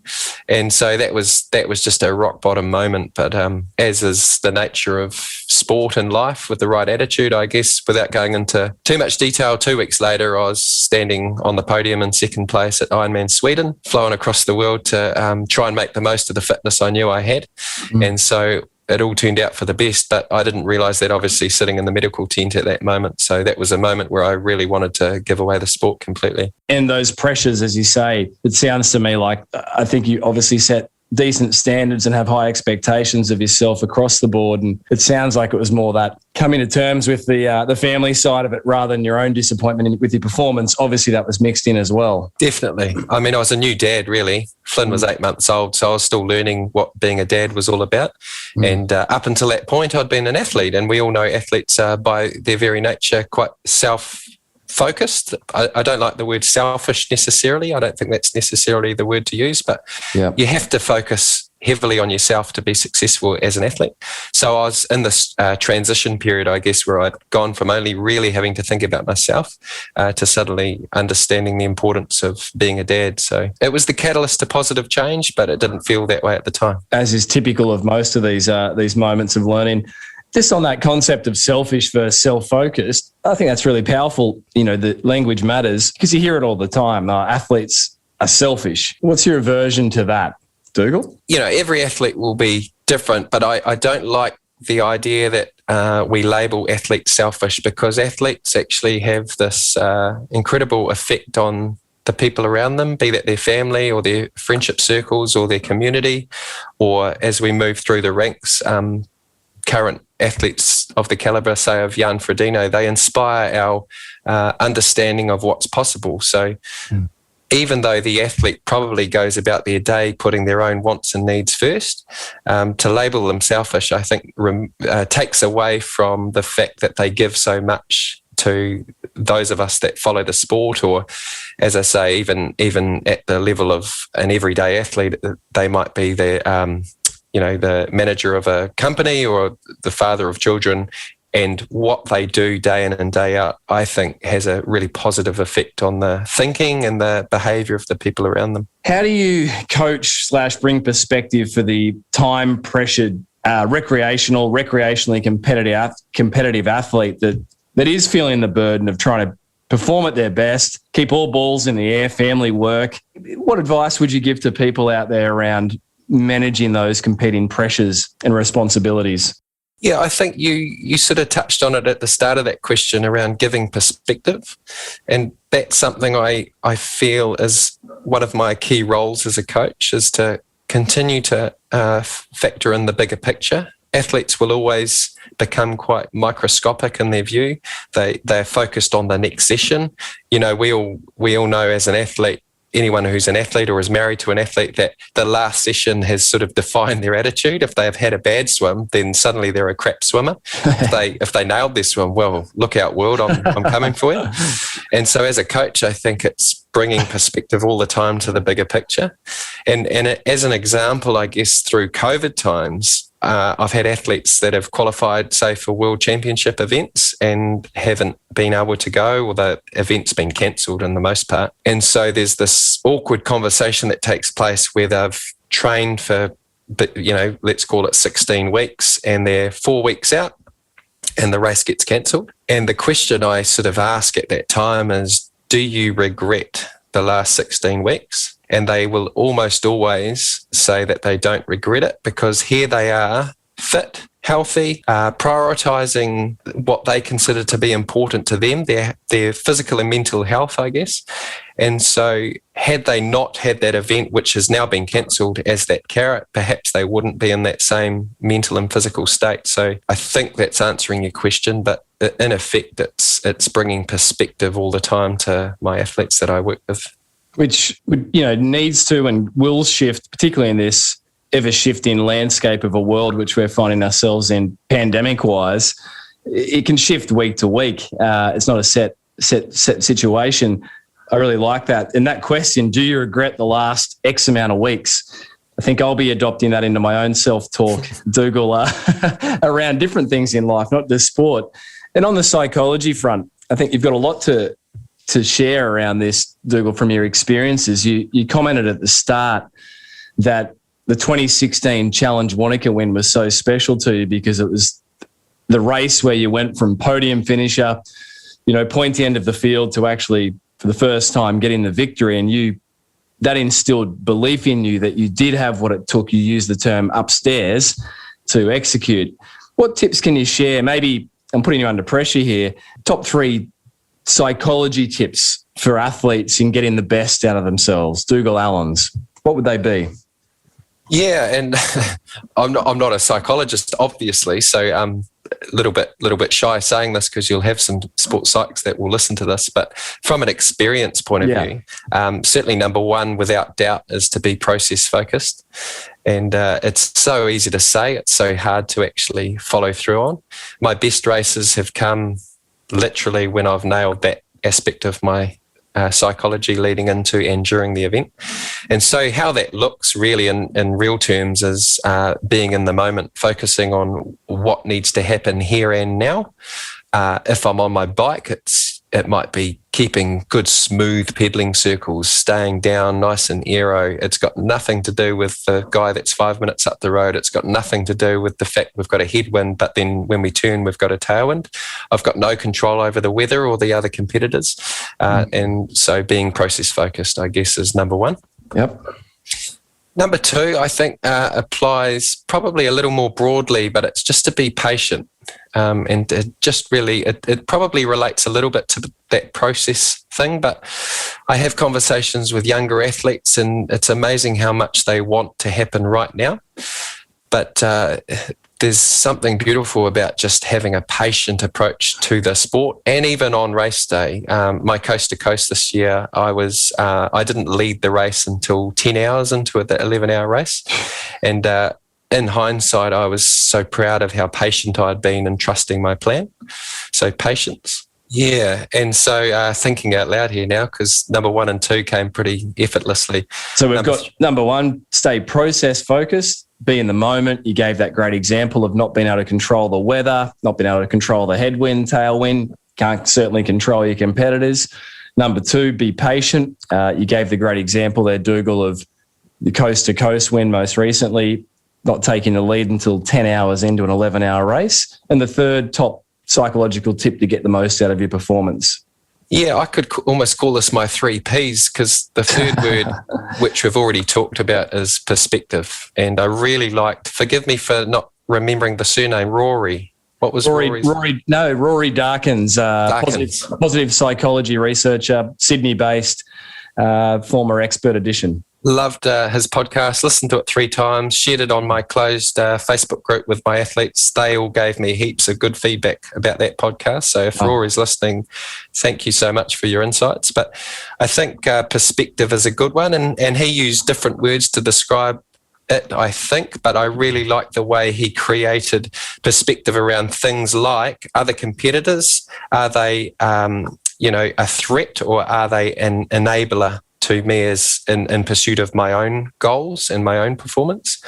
And so that was just a rock bottom moment. But as is the nature of sport and life, with the right attitude, I guess, without going into too much detail, 2 weeks later, I was standing on the podium in second place at Ironman Sweden, flowing across the world to try and make the most of the fitness I knew I had. And so it all turned out for the best, but I didn't realise that, obviously, sitting in the medical tent at that moment. So that was a moment where I really wanted to give away the sport completely. And those pressures, as you say, it sounds to me like, I think you obviously set decent standards and have high expectations of yourself across the board. And it sounds like it was more that coming to terms with the family side of it rather than your own disappointment with your performance. Obviously, that was mixed in as well. Definitely. I mean, I was a new dad, really. Flynn was 8 months old, so I was still learning what being a dad was all about. And up until that point, I'd been an athlete. And we all know athletes are, by their very nature, quite self-focused. I don't like the word selfish necessarily. I don't think that's necessarily the word to use, but you have to focus heavily on yourself to be successful as an athlete. So I was in this transition period, I guess, where I'd gone from only really having to think about myself to suddenly understanding the importance of being a dad. So it was the catalyst to positive change, but it didn't feel that way at the time. As is typical of most of these moments of learning. Just on that concept of selfish versus self-focused, I think that's really powerful. You know, the language matters because you hear it all the time. Athletes are selfish. What's your aversion to that, Dougal? You know, every athlete will be different, but I don't like the idea that we label athletes selfish, because athletes actually have this incredible effect on the people around them, be that their family or their friendship circles or their community, or as we move through the ranks, current athletes of the calibre, say, of Jan Frodeno, they inspire our understanding of what's possible. So even though the athlete probably goes about their day putting their own wants and needs first, to label them selfish, I think takes away from the fact that they give so much to those of us that follow the sport, or, as I say, even at the level of an everyday athlete, they might be the manager of a company or the father of children, and what they do day in and day out, I think, has a really positive effect on the thinking and the behaviour of the people around them. How do you coach / bring perspective for the time-pressured, recreationally competitive athlete that is feeling the burden of trying to perform at their best, keep all balls in the air, family work? What advice would you give to people out there around managing those competing pressures and responsibilities? Yeah, I think you sort of touched on it at the start of that question around giving perspective. And that's something I feel is one of my key roles as a coach, is to continue to factor in the bigger picture. Athletes will always become quite microscopic in their view. They're focused on the next session. You know, we all know as an athlete, anyone who's an athlete or is married to an athlete, that the last session has sort of defined their attitude. If they have had a bad swim, then suddenly they're a crap swimmer. If they nailed their swim, well, look out, world, I'm coming for you. And so as a coach, I think it's bringing perspective all the time to the bigger picture. And as an example, I guess through COVID times, I've had athletes that have qualified, say, for World Championship events and haven't been able to go, or the event's been cancelled in the most part. And so there's this awkward conversation that takes place where they've trained for, let's call it 16 weeks, and they're 4 weeks out and the race gets cancelled. And the question I sort of ask at that time is, do you regret the last 16 weeks? And they will almost always say that they don't regret it, because here they are, fit, healthy, prioritising what they consider to be important to them, their physical and mental health, I guess. And so had they not had that event, which has now been cancelled, as that carrot, perhaps they wouldn't be in that same mental and physical state. So I think that's answering your question, but in effect, it's bringing perspective all the time to my athletes that I work with. Which needs to and will shift, particularly in this ever-shifting landscape of a world which we're finding ourselves in pandemic-wise. It can shift week to week. It's not a set situation. I really like that. And that question, do you regret the last X amount of weeks? I think I'll be adopting that into my own self-talk, Dougal, around different things in life, not just sport. And on the psychology front, I think you've got a lot to share around this, Dougal, from your experiences. You commented at the start that the 2016 Challenge Wankaka win was so special to you because it was the race where you went from podium finisher, pointy end of the field, to actually, for the first time, getting the victory. And that instilled belief in you that you did have what it took. You used the term upstairs to execute. What tips can you share? Maybe I'm putting you under pressure here. Top 3 psychology tips for athletes in getting the best out of themselves, Dougal Allan's. What would they be? Yeah, and I'm not a psychologist, obviously, so a little bit shy saying this because you'll have some sports psychs that will listen to this. But from an experience point of view, certainly number 1, without doubt, is to be process focused. And it's so easy to say, it's so hard to actually follow through on. My best races have come literally when I've nailed that aspect of my psychology leading into and during the event. And so how that looks really in real terms is being in the moment, focusing on what needs to happen here and now. If I'm on my bike, it might be keeping good smooth pedaling circles, staying down nice and aero. It's got nothing to do with the guy that's 5 minutes up the road. It's got nothing to do with the fact we've got a headwind, but then when we turn, we've got a tailwind. I've got no control over the weather or the other competitors. And so being process focused, I guess, is number 1. Yep. Number 2, I think, applies probably a little more broadly, but it's just to be patient. And it probably relates a little bit to that process thing, but I have conversations with younger athletes and it's amazing how much they want to happen right now. But there's something beautiful about just having a patient approach to the sport, and even on race day. My coast to coast this year, I didn't lead the race until 10 hours into the 11-hour race, and in hindsight, I was so proud of how patient I'd been in trusting my plan. So patience. Yeah, and so thinking out loud here now, because number 1 and 2 came pretty effortlessly. So we've got number 1, stay process focused, be in the moment. You gave that great example of not being able to control the weather, not being able to control the headwind, tailwind. Can't certainly control your competitors. Number 2, be patient. You gave the great example there, Dougal, of the coast to coast win most recently, not taking the lead until 10 hours into an 11-hour race. And the 3rd top psychological tip to get the most out of your performance? Yeah, I could almost call this my 3 Ps, because the 3rd word, which we've already talked about, is perspective. And I really liked, forgive me for not remembering the surname, Rory. What was Rory's? Rory Darkins, positive psychology researcher, Sydney-based, former expert edition. Loved his podcast, listened to it 3 times, shared it on my closed Facebook group with my athletes. They all gave me heaps of good feedback about that podcast. So if Rory's listening, thank you so much for your insights. But I think perspective is a good one. And he used different words to describe it, I think, but I really like the way he created perspective around things like other competitors. Are they, a threat, or are they an enabler to me as in pursuit of my own goals and my own performance?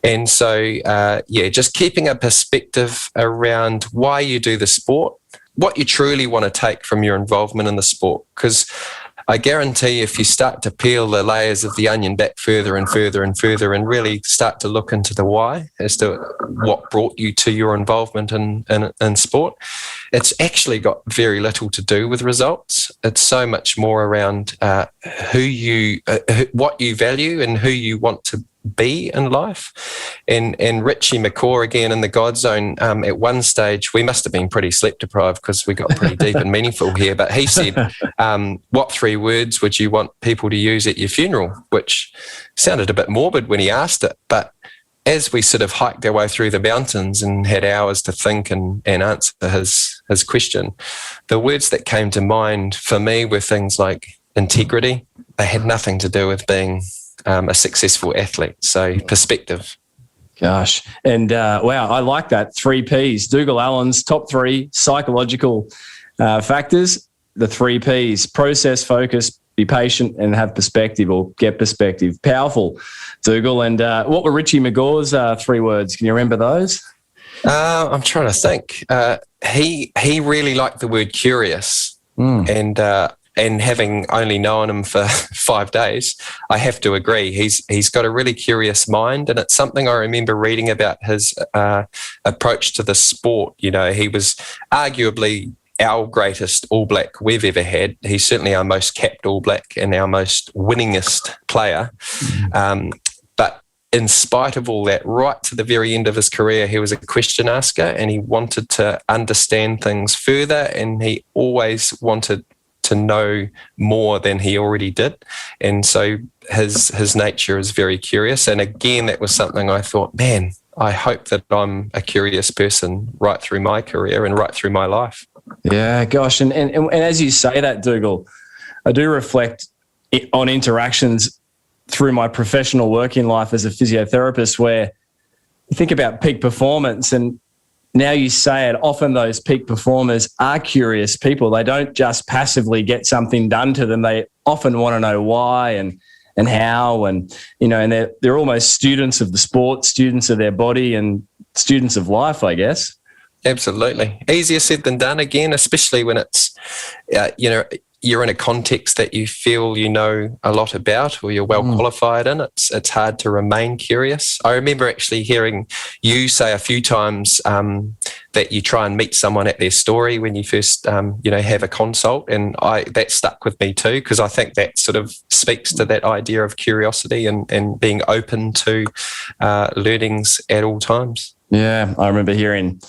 And so, just keeping a perspective around why you do the sport, what you truly want to take from your involvement in the sport. Because I guarantee if you start to peel the layers of the onion back further and further and further and really start to look into the why as to what brought you to your involvement in sport, it's actually got very little to do with results. It's so much more around what you value and who you want to be in life. And Richie McCaw, again in the God Zone, at one stage we must have been pretty sleep deprived because we got pretty deep and meaningful here, but he said, what 3 words would you want people to use at your funeral? Which sounded a bit morbid when he asked it, but as we sort of hiked our way through the mountains and had hours to think and answer his question, the words that came to mind for me were things like integrity. They had nothing to do with being a successful athlete. So perspective. Gosh. And wow, I like that. 3 Ps. Dougal Allan's top 3 psychological factors. The 3 Ps: process, focus, be patient, and have perspective or get perspective. Powerful, Dougal. And what were Richie McCaw's 3 words? Can you remember those? I'm trying to think. He really liked the word curious. And having only known him for 5 days, I have to agree. He's got a really curious mind, and it's something I remember reading about his approach to the sport. You know, he was arguably our greatest All Black we've ever had. He's certainly our most capped All Black and our most winningest player. But in spite of all that, right to the very end of his career, he was a question asker and he wanted to understand things further, and he always wanted to know more than he already did. And so his nature is very curious. And again, that was something I thought, man, I hope that I'm a curious person right through my career and right through my life. Yeah, gosh. And as you say that, Dougal, I do reflect on interactions through my professional working life as a physiotherapist where you think about peak performance, and now you say it, often those peak performers are curious people. They don't just passively get something done to them. They often want to know why and how, and they're almost students of the sport, students of their body, and students of life, I guess. Absolutely. Easier said than done, again, especially when it's, you're in a context that you feel you know a lot about or you're well qualified in. It's hard to remain curious. I remember actually hearing you say a few times that you try and meet someone at their story when you first, have a consult. And that stuck with me too, because I think that sort of speaks to that idea of curiosity and being open to learnings at all times. Yeah, I remember hearing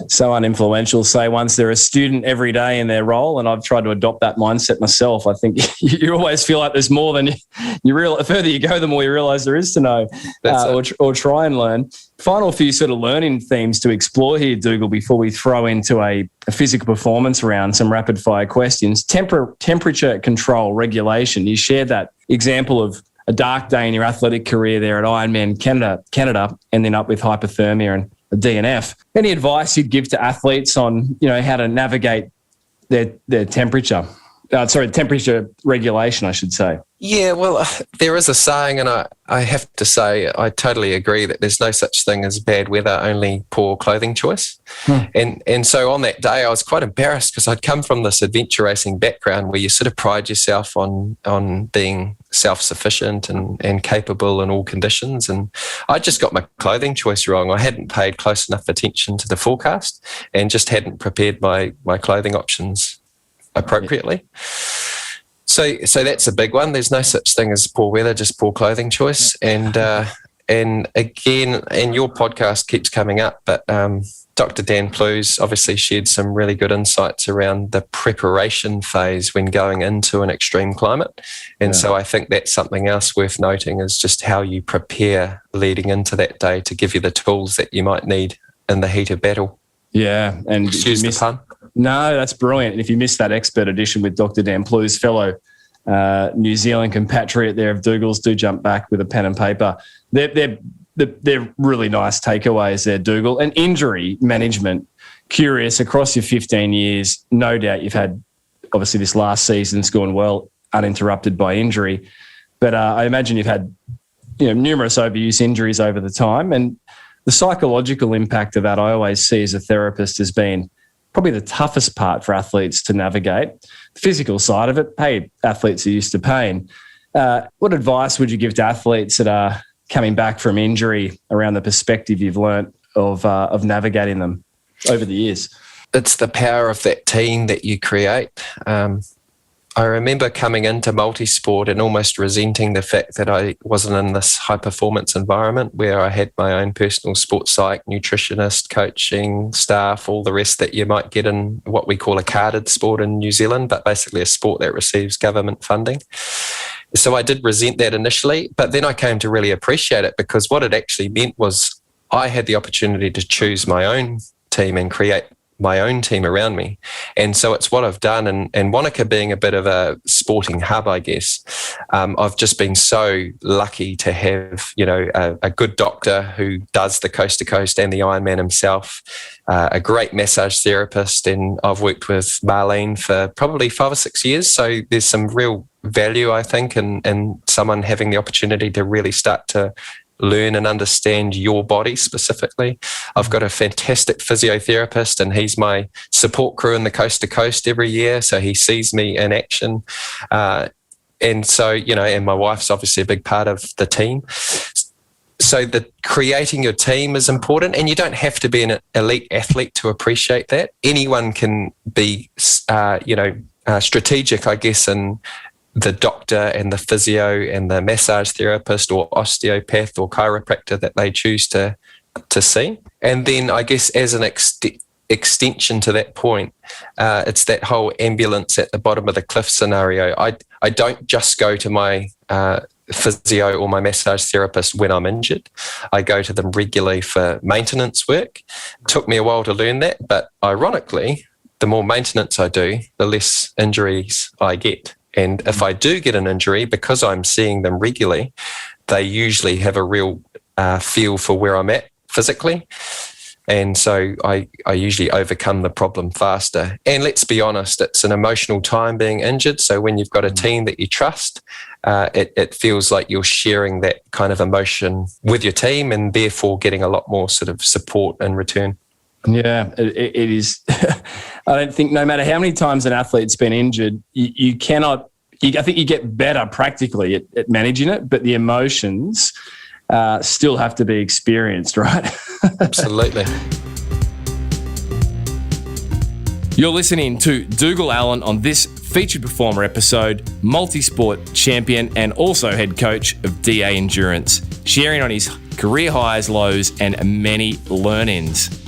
someone influential say once, they're a student every day in their role, and I've tried to adopt that mindset myself. I think you always feel like there's more than you realize. The further you go, the more you realise there is to know or try and learn. Final few sort of learning themes to explore here, Dougal, before we throw into a physical performance round, some rapid fire questions. Temperature control regulation. You shared that example of a dark day in your athletic career there at Ironman Canada, ending up with hypothermia and a DNF. Any advice you'd give to athletes on, how to navigate their temperature? Temperature regulation, I should say. Yeah, well, there is a saying, and I have to say I totally agree that there's no such thing as bad weather, only poor clothing choice. And so on that day, I was quite embarrassed because I'd come from this adventure racing background where you sort of pride yourself on being self-sufficient and capable in all conditions. And I just got my clothing choice wrong. I hadn't paid close enough attention to the forecast and just hadn't prepared my clothing options appropriately. So that's a big one. There's no such thing as poor weather, just poor clothing choice. And again, and your podcast keeps coming up, but Dr. Dan Plews obviously shared some really good insights around the preparation phase when going into an extreme climate. And so I think that's something else worth noting, is just how you prepare leading into that day to give you the tools that you might need in the heat of battle. Yeah. And excuse the pun. No, that's brilliant. And if you missed that expert edition with Dr. Dan Plews, fellow New Zealand compatriot there of Dougal's, do jump back with a pen and paper. They're really nice takeaways there, Dougal. And injury management, curious, across your 15 years, no doubt you've had, obviously this last season's gone well, uninterrupted by injury. But I imagine you've had numerous overuse injuries over the time. And the psychological impact of that I always see as a therapist has been probably the toughest part for athletes to navigate. The physical side of it, hey, athletes are used to pain. What advice would you give to athletes that are coming back from injury around the perspective you've learnt of navigating them over the years? It's the power of that team that you create. I remember coming into multisport and almost resenting the fact that I wasn't in this high-performance environment where I had my own personal sports psych, nutritionist, coaching, staff, all the rest that you might get in what we call a carded sport in New Zealand, but basically a sport that receives government funding. So I did resent that initially, but then I came to really appreciate it because what it actually meant was I had the opportunity to choose my own team and create my own team around me. And so it's what I've done. And Wanaka being a bit of a sporting hub, I guess, I've just been so lucky to have, a good doctor who does the coast to coast and the Ironman himself, a great massage therapist. And I've worked with Marlene for probably 5 or 6 years. So there's some real value, I think, in someone having the opportunity to really start to learn and understand your body specifically. I've got a fantastic physiotherapist and he's my support crew in the coast to coast every year. So he sees me in action. And so, and my wife's obviously a big part of the team. So the creating your team is important and you don't have to be an elite athlete to appreciate that. Anyone can be, strategic, I guess, in the doctor and the physio and the massage therapist or osteopath or chiropractor that they choose to see. And then I guess as an extension to that point, it's that whole ambulance at the bottom of the cliff scenario. I don't just go to my physio or my massage therapist when I'm injured. I go to them regularly for maintenance work. It took me a while to learn that, but ironically, the more maintenance I do, the less injuries I get. And if I do get an injury, because I'm seeing them regularly, they usually have a real feel for where I'm at physically. And so I usually overcome the problem faster. And let's be honest, it's an emotional time being injured. So when you've got a team that you trust, it feels like you're sharing that kind of emotion with your team and therefore getting a lot more sort of support in return. Yeah, it is. I don't think no matter how many times an athlete's been injured, you cannot, I think you get better practically at managing it, but the emotions still have to be experienced, right? Absolutely. You're listening to Dougal Allan on this featured performer episode, multisport champion and also head coach of DA Endurance, sharing on his career highs, lows, and many learn-ins.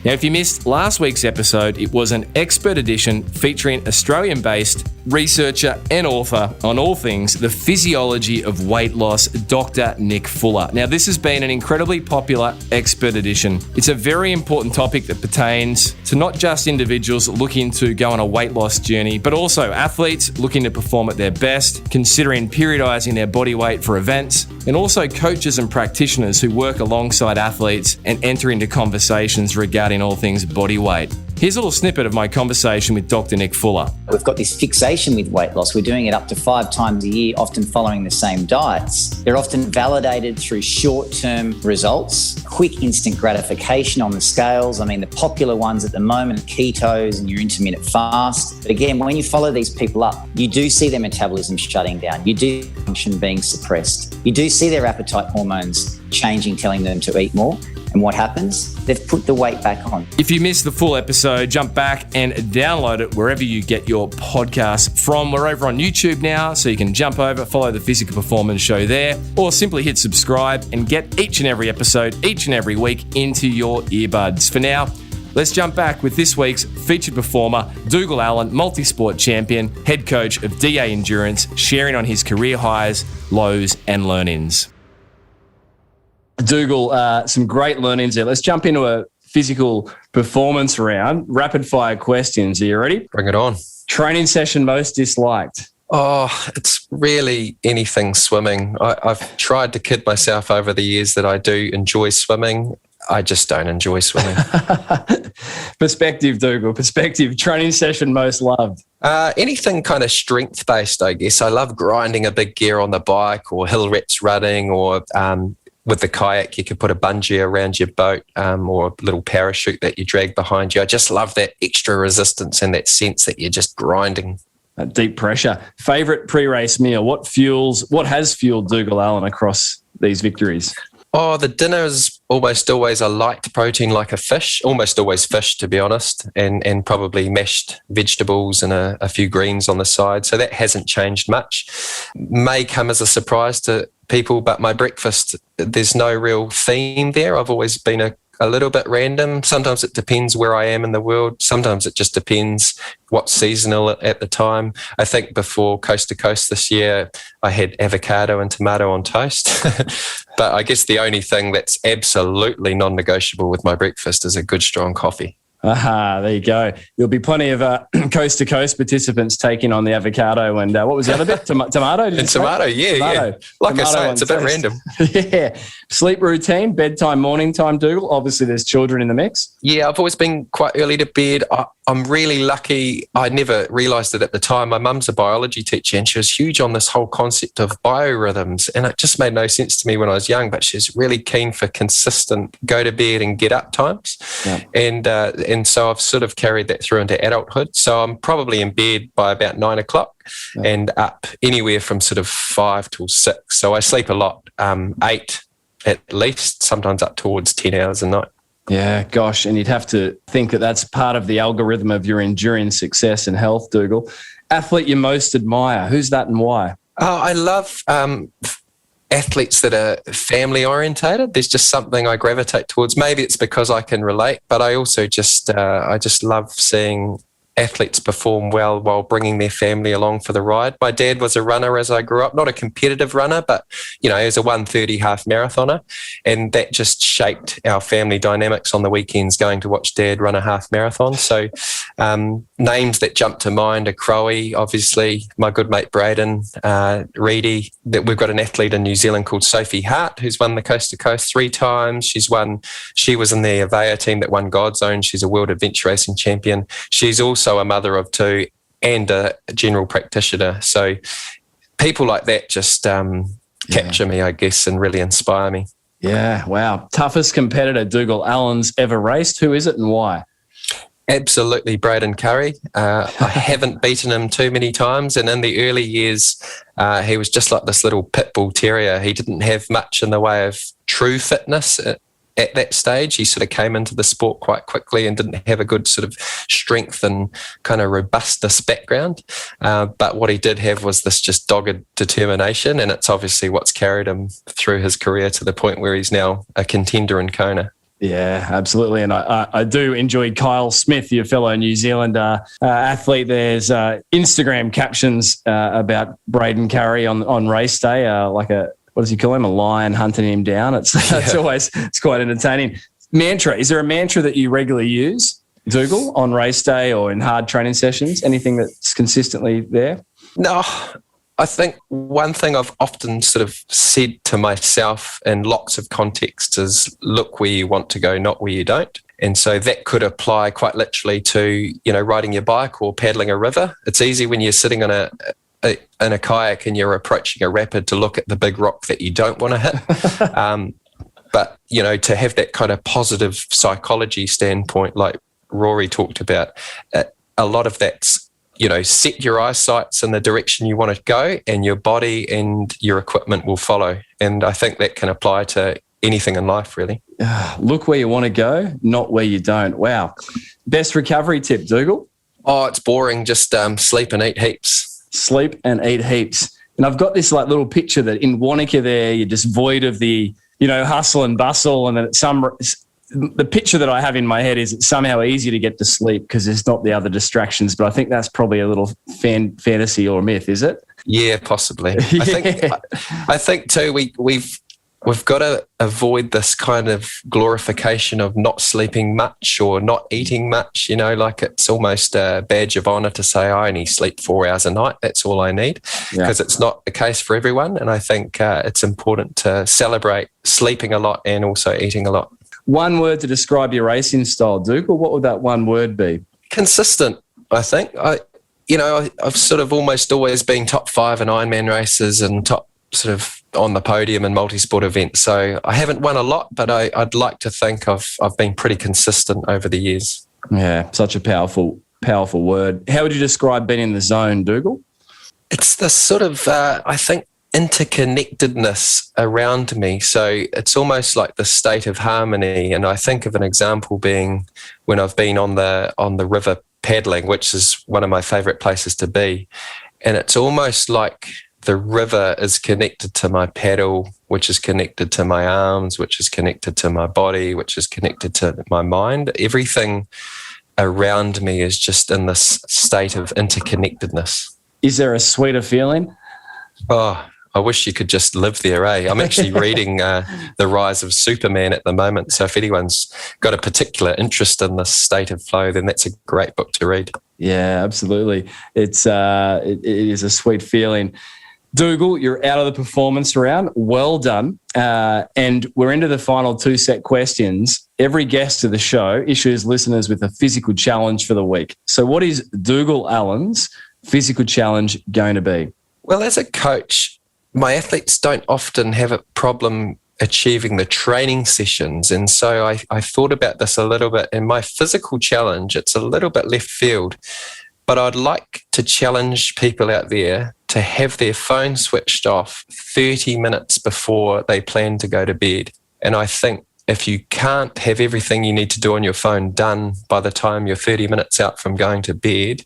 Now, if you missed last week's episode, it was an expert edition featuring Australian-based researcher and author on all things the physiology of weight loss, Dr. Nick Fuller. Now, this has been an incredibly popular expert edition. It's a very important topic that pertains to not just individuals looking to go on a weight loss journey, but also athletes looking to perform at their best, considering periodizing their body weight for events, and also coaches and practitioners who work alongside athletes and enter into conversations regarding all things body weight. Here's a little snippet of my conversation with Dr. Nick Fuller. We've got this fixation with weight loss. We're doing it up to 5 times a year, often following the same diets. They're often validated through short-term results, quick instant gratification on the scales. I mean, the popular ones at the moment are ketos and your intermittent fast. But again, when you follow these people up, you do see their metabolism shutting down. You do see function being suppressed. You do see their appetite hormones changing, telling them to eat more. And what happens? They've put the weight back on. If you missed the full episode, jump back and download it wherever you get your podcasts from. We're over on YouTube now, so you can jump over, follow the Physical Performance Show there, or simply hit subscribe and get each and every episode, each and every week into your earbuds. For now, let's jump back with this week's featured performer, Dougal Allan, multisport champion, head coach of DA Endurance, sharing on his career highs, lows, and learn-ins. Dougal, some great learnings there. Let's jump into a physical performance round. Rapid fire questions. Are you ready? Bring it on. Training session most disliked? Oh, it's really anything swimming. I've tried to kid myself over the years that I do enjoy swimming. I just don't enjoy swimming. Perspective, Dougal. Perspective. Training session most loved. Anything kind of strength-based, I guess. I love grinding a big gear on the bike, or hill reps running, or with the kayak, you could put a bungee around your boat, or a little parachute that you drag behind you. I just love that extra resistance and that sense that you're just grinding. Deep pressure. Favourite pre-race meal? What has fueled Dougal Allan across these victories? Oh, the dinner is almost always a light protein, like a fish, almost always fish, to be honest, and probably mashed vegetables and a few greens on the side. So that hasn't changed much. May come as a surprise to people, but my breakfast, there's no real theme there. I've always been a little bit random. Sometimes it depends where I am in the world. Sometimes it just depends what's seasonal at the time. I think before Coast to Coast this year, I had avocado and tomato on toast. But I guess the only thing that's absolutely non-negotiable with my breakfast is a good strong coffee. Aha, there you go. There'll be plenty of Coast to Coast participants taking on the avocado and what was the other bit? Tomato? And tomato, yeah. Like I say, it's a bit random. Yeah. Sleep routine, bedtime, morning time, Dougal. Obviously, there's children in the mix. Yeah, I've always been quite early to bed. I'm really lucky. I never realised it at the time. My mum's a biology teacher and she was huge on this whole concept of biorhythms, and it just made no sense to me when I was young, but she's really keen for consistent go to bed and get up times. Yeah. And so I've sort of carried that through into adulthood. So I'm probably in bed by about 9 o'clock and up anywhere from sort of 5 till 6. So I sleep a lot, 8 at least, sometimes up towards 10 hours a night. Yeah, gosh, and you'd have to think that that's part of the algorithm of your enduring success and health, Dougal. Athlete you most admire, who's that and why? Oh, I love athletes that are family orientated. There's just something I gravitate towards. Maybe it's because I can relate, but I also just love seeing athletes perform well while bringing their family along for the ride. My dad was a runner as I grew up, not a competitive runner, but, he was a 1:30 half marathoner, and that just shaped our family dynamics on the weekends, going to watch Dad run a half marathon. So names that jump to mind are Crowe, obviously, my good mate Braden, Reedy. We've got an athlete in New Zealand called Sophie Hart, who's won the Coast to Coast 3 times. She was in the Avea team that won God's Own. She's a world adventure racing champion. She's also a mother of 2 and a general practitioner. So people like that just capture me, I guess, and really inspire me. Yeah, wow. Toughest competitor Dougal Allan's ever raced. Who is it and why? Absolutely Braden Curry. I haven't beaten him too many times, and in the early years, he was just like this little pit bull terrier. He didn't have much in the way of true fitness at that stage. He sort of came into the sport quite quickly and didn't have a good sort of strength and kind of robustness background. But what he did have was this just dogged determination, and it's obviously what's carried him through his career to the point where he's now a contender in Kona. Yeah, absolutely. And I do enjoy Kyle Smith, your fellow New Zealand athlete. There's Instagram captions about Braden Curry on race day, what does he call him? A lion hunting him down. It's quite entertaining. Mantra. Is there a mantra that you regularly use, Dougal, on race day or in hard training sessions? Anything that's consistently there? No. I think one thing I've often sort of said to myself in lots of contexts is look where you want to go, not where you don't. And so that could apply quite literally to, riding your bike or paddling a river. It's easy when you're sitting on in a kayak and you're approaching a rapid to look at the big rock that you don't want to hit. But, to have that kind of positive psychology standpoint, like Rory talked about, a lot of that's, set your eyesights in the direction you want to go, and your body and your equipment will follow. And I think that can apply to anything in life, really. Look where you want to go, not where you don't. Wow. Best recovery tip, Dougal? Oh, it's boring. Just sleep and eat heaps. Sleep and eat heaps. And I've got this little picture that in Wankaka there, you're just void of the, hustle and bustle. And then the picture that I have in my head is it's somehow easier to get to sleep because there's not the other distractions. But I think that's probably a little fantasy or myth, is it? Yeah, possibly. I think too, we've got to avoid this kind of glorification of not sleeping much or not eating much, it's almost a badge of honour to say I only sleep 4 hours a night. That's all I need, because it's not the case for everyone. And I think it's important to celebrate sleeping a lot and also eating a lot. one word to describe your racing style, Dougal, what would that one word be? Consistent, I think. I've sort of almost always been top 5 in Ironman races and top sort of on the podium in multisport events. So I haven't won a lot, but I'd like to think I've been pretty consistent over the years. Yeah, such a powerful word. How would you describe being in the zone, Dougal? It's the sort of, I think, interconnectedness around me. So it's almost like the state of harmony. And I think of an example being when I've been on the river paddling, which is one of my favourite places to be. And it's almost like the river is connected to my paddle, which is connected to my arms, which is connected to my body, which is connected to my mind. Everything around me is just in this state of interconnectedness. Is there a sweeter feeling? Oh, I wish you could just live there, eh? I'm actually reading The Rise of Superman at the moment. So if anyone's got a particular interest in this state of flow, then that's a great book to read. Yeah, absolutely. It is a sweet feeling. Dougal, you're out of the performance round. Well done. And we're into the final 2 set questions. Every guest of the show issues listeners with a physical challenge for the week. So what is Dougal Allan's physical challenge going to be? Well, as a coach, my athletes don't often have a problem achieving the training sessions. And so I thought about this a little bit. And my physical challenge, it's a little bit left field, but I'd like to challenge people out there to have their phone switched off 30 minutes before they plan to go to bed. And I think if you can't have everything you need to do on your phone done by the time you're 30 minutes out from going to bed,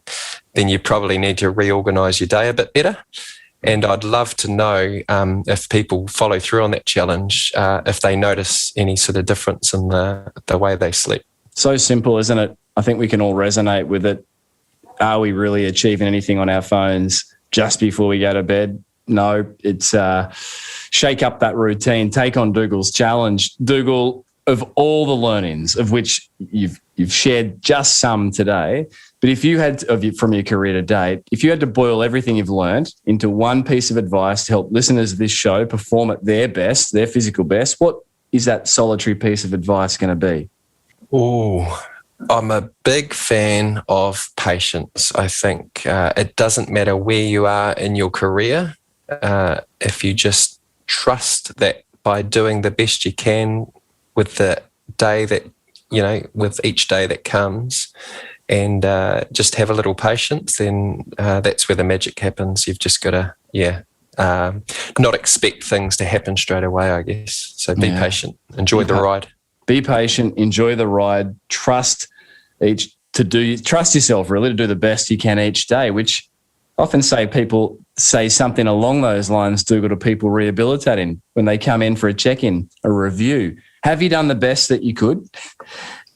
then you probably need to reorganise your day a bit better. And I'd love to know if people follow through on that challenge, if they notice any sort of difference in the way they sleep. So simple, isn't it? I think we can all resonate with it. Are we really achieving anything on our phones just before we go to bed? No, it's shake up that routine, take on Dougal's challenge. Dougal, of all the learnings of which you've shared just some today, but if you had from your career to date, if you had to boil everything you've learned into one piece of advice to help listeners of this show perform at their best, their physical best, what is that solitary piece of advice going to be? Oh, I'm a big fan of patience. I think it doesn't matter where you are in your career. If you just trust that by doing the best you can with the day that, with each day that comes, and just have a little patience, then that's where the magic happens. You've just got to, not expect things to happen straight away, I guess. So be patient, enjoy the ride. Be patient, enjoy the ride, trust yourself really to do the best you can each day, which often people say something along those lines, Dougal, to people rehabilitating when they come in for a check-in, a review. Have you done the best that you could?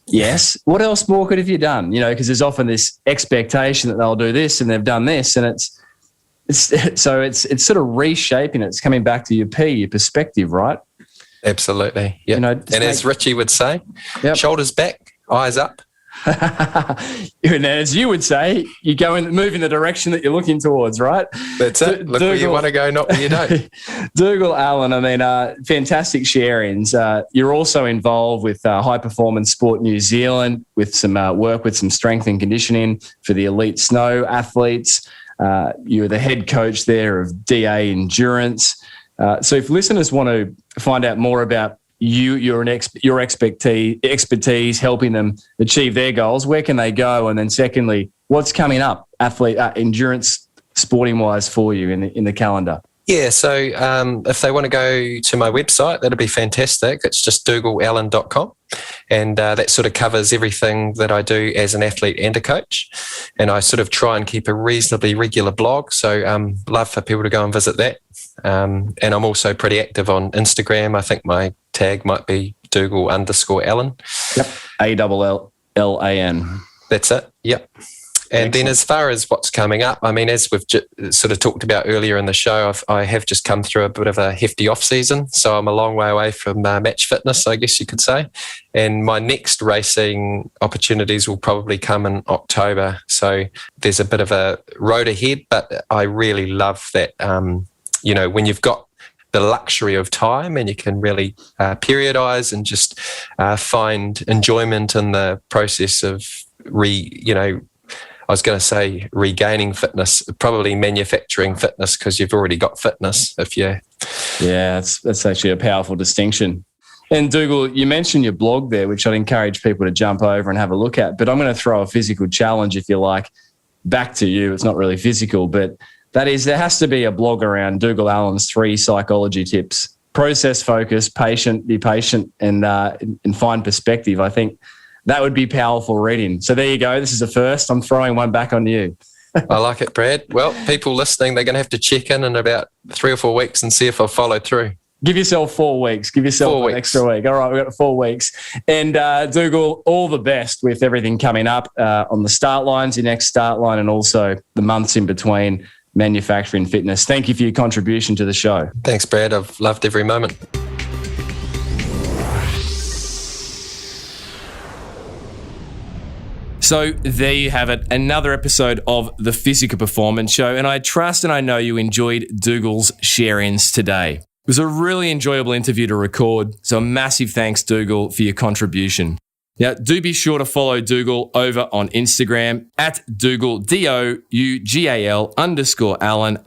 Yes. What else more could have you done? Because there's often this expectation that they'll do this and they've done this, and it's sort of reshaping it. It's coming back to your perspective, right? Absolutely. Yeah. And as Richie would say, shoulders back, eyes up. And as you would say, you move in the direction that you're looking towards, right? That's it. Look where you want to go, not where you don't. Dougal Allan, fantastic sharings. You're also involved with High Performance Sport New Zealand with some work with some strength and conditioning for the elite snow athletes. You're the head coach there of DA Endurance. So if listeners want to find out more about your expertise helping them achieve their goals, where can they go? And then secondly, what's coming up endurance sporting wise for you in the calendar? Yeah, so if they want to go to my website, that'd be fantastic. It's just dougalallan.com, and that sort of covers everything that I do as an athlete and a coach. And I sort of try and keep a reasonably regular blog, so love for people to go and visit that. And I'm also pretty active on Instagram. I think my tag might be Dougal_Allan. Yep, ALLAN. That's it, yep. And then as far as what's coming up, as we've sort of talked about earlier in the show, I have just come through a bit of a hefty off-season, so I'm a long way away from match fitness, I guess you could say. And my next racing opportunities will probably come in October. So there's a bit of a road ahead, but I really love that, when you've got the luxury of time, and you can really periodize and just find enjoyment in the process of regaining fitness, probably manufacturing fitness, because you've already got fitness. Yeah, that's actually a powerful distinction. And Dougal, you mentioned your blog there, which I'd encourage people to jump over and have a look at. But I'm going to throw a physical challenge, if you like, back to you. It's not really physical, but that is, there has to be a blog around Dougal Allan's 3 psychology tips: process focus, be patient, and find perspective. I think that would be powerful reading. So there you go. This is a first. I'm throwing one back on you. I like it, Brad. Well, people listening, they're going to have to check in about 3 or 4 weeks and see if I've followed through. Give yourself 4 weeks. Give yourself an extra week. All right, we've got 4 weeks. And Dougal, all the best with everything coming up on the start lines, your next start line, and also the months in between manufacturing fitness. Thank you for your contribution to the show. Thanks, Brad. I've loved every moment. So there you have it, another episode of the Physical Performance Show. And I trust and I know you enjoyed Dougal's share-ins today. It was a really enjoyable interview to record, so a massive thanks, Dougal, for your contribution. Now, do be sure to follow Dougal over on Instagram at Dougal, DOUGAL _Allan,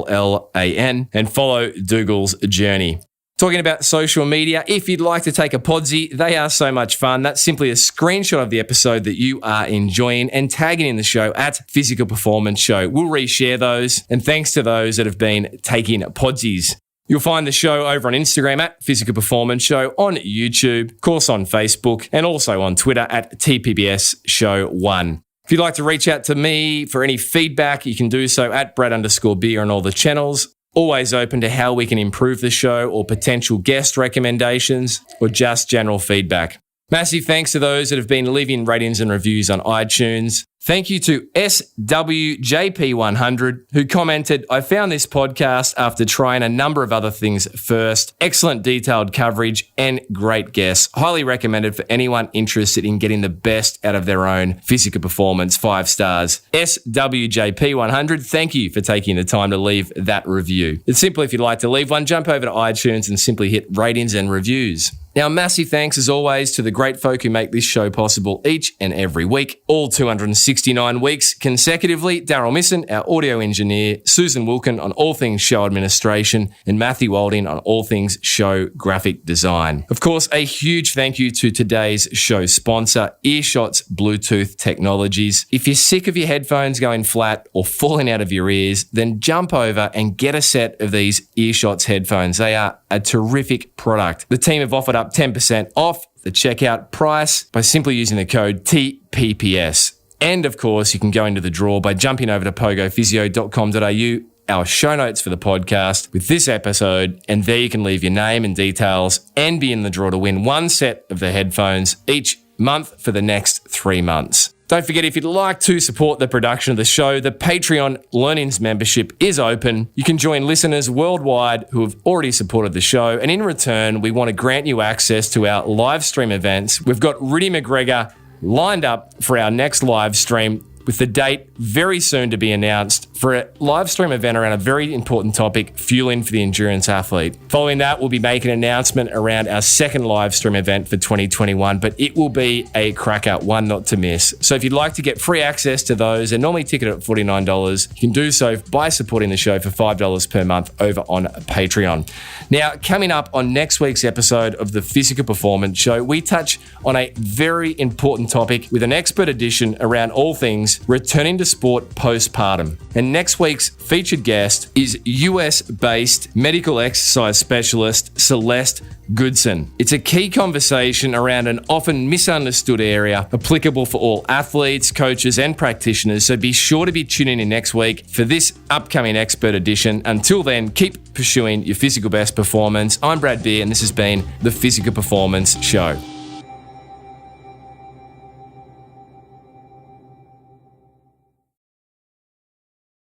ALLAN, and follow Dougal's journey. Talking about social media, if you'd like to take a podsy, they are so much fun. That's simply a screenshot of the episode that you are enjoying and tagging in the show at Physical Performance Show. We'll reshare those, and thanks to those that have been taking podsies. You'll find the show over on Instagram at Physical Performance Show, on YouTube, of course on Facebook, and also on Twitter at TPBS Show 1. If you'd like to reach out to me for any feedback, you can do so at Brad_Beer on all the channels. Always open to how we can improve the show or potential guest recommendations or just general feedback. Massive thanks to those that have been leaving ratings and reviews on iTunes. Thank you to SWJP100, who commented, "I found this podcast after trying a number of other things first. Excellent detailed coverage and great guests. Highly recommended for anyone interested in getting the best out of their own physical performance. 5 stars. SWJP100, thank you for taking the time to leave that review. It's simple, if you'd like to leave one, jump over to iTunes and simply hit ratings and reviews. Now, massive thanks as always to the great folk who make this show possible each and every week, all 269 weeks consecutively. Daryl Misson, our audio engineer, Susan Wilkin on all things show administration, and Matthew Walding on all things show graphic design. Of course, a huge thank you to today's show sponsor, Earshot's Bluetooth Technologies. If you're sick of your headphones going flat or falling out of your ears, then jump over and get a set of these Earshot's headphones. They are a terrific product. The team have offered up 10% off the checkout price by simply using the code TPPS. And of course, you can go into the draw by jumping over to pogophysio.com.au, our show notes for the podcast with this episode, and there you can leave your name and details and be in the draw to win one set of the headphones each month for the next 3 months. Don't forget, if you'd like to support the production of the show, the Patreon Learnings membership is open. You can join listeners worldwide who have already supported the show, and in return, we want to grant you access to our live stream events. We've got Riddy McGregor lined up for our next live stream, with the date very soon to be announced, for a live stream event around a very important topic, fueling for the endurance athlete. Following that, we'll be making an announcement around our second live stream event for 2021, but it will be a cracker, one not to miss. So if you'd like to get free access to those, they're normally ticketed at $49. You can do so by supporting the show for $5 per month over on Patreon. Now, coming up on next week's episode of the Physical Performance Show, we touch on a very important topic with an expert edition around all things returning to sport postpartum. And next week's featured guest is US-based medical exercise specialist Celeste Goodson. It's a key conversation around an often misunderstood area applicable for all athletes, coaches, and practitioners. So be sure to be tuning in next week for this upcoming expert edition. Until then, keep pursuing your physical best performance. I'm Brad Beer, and this has been the Physical Performance Show.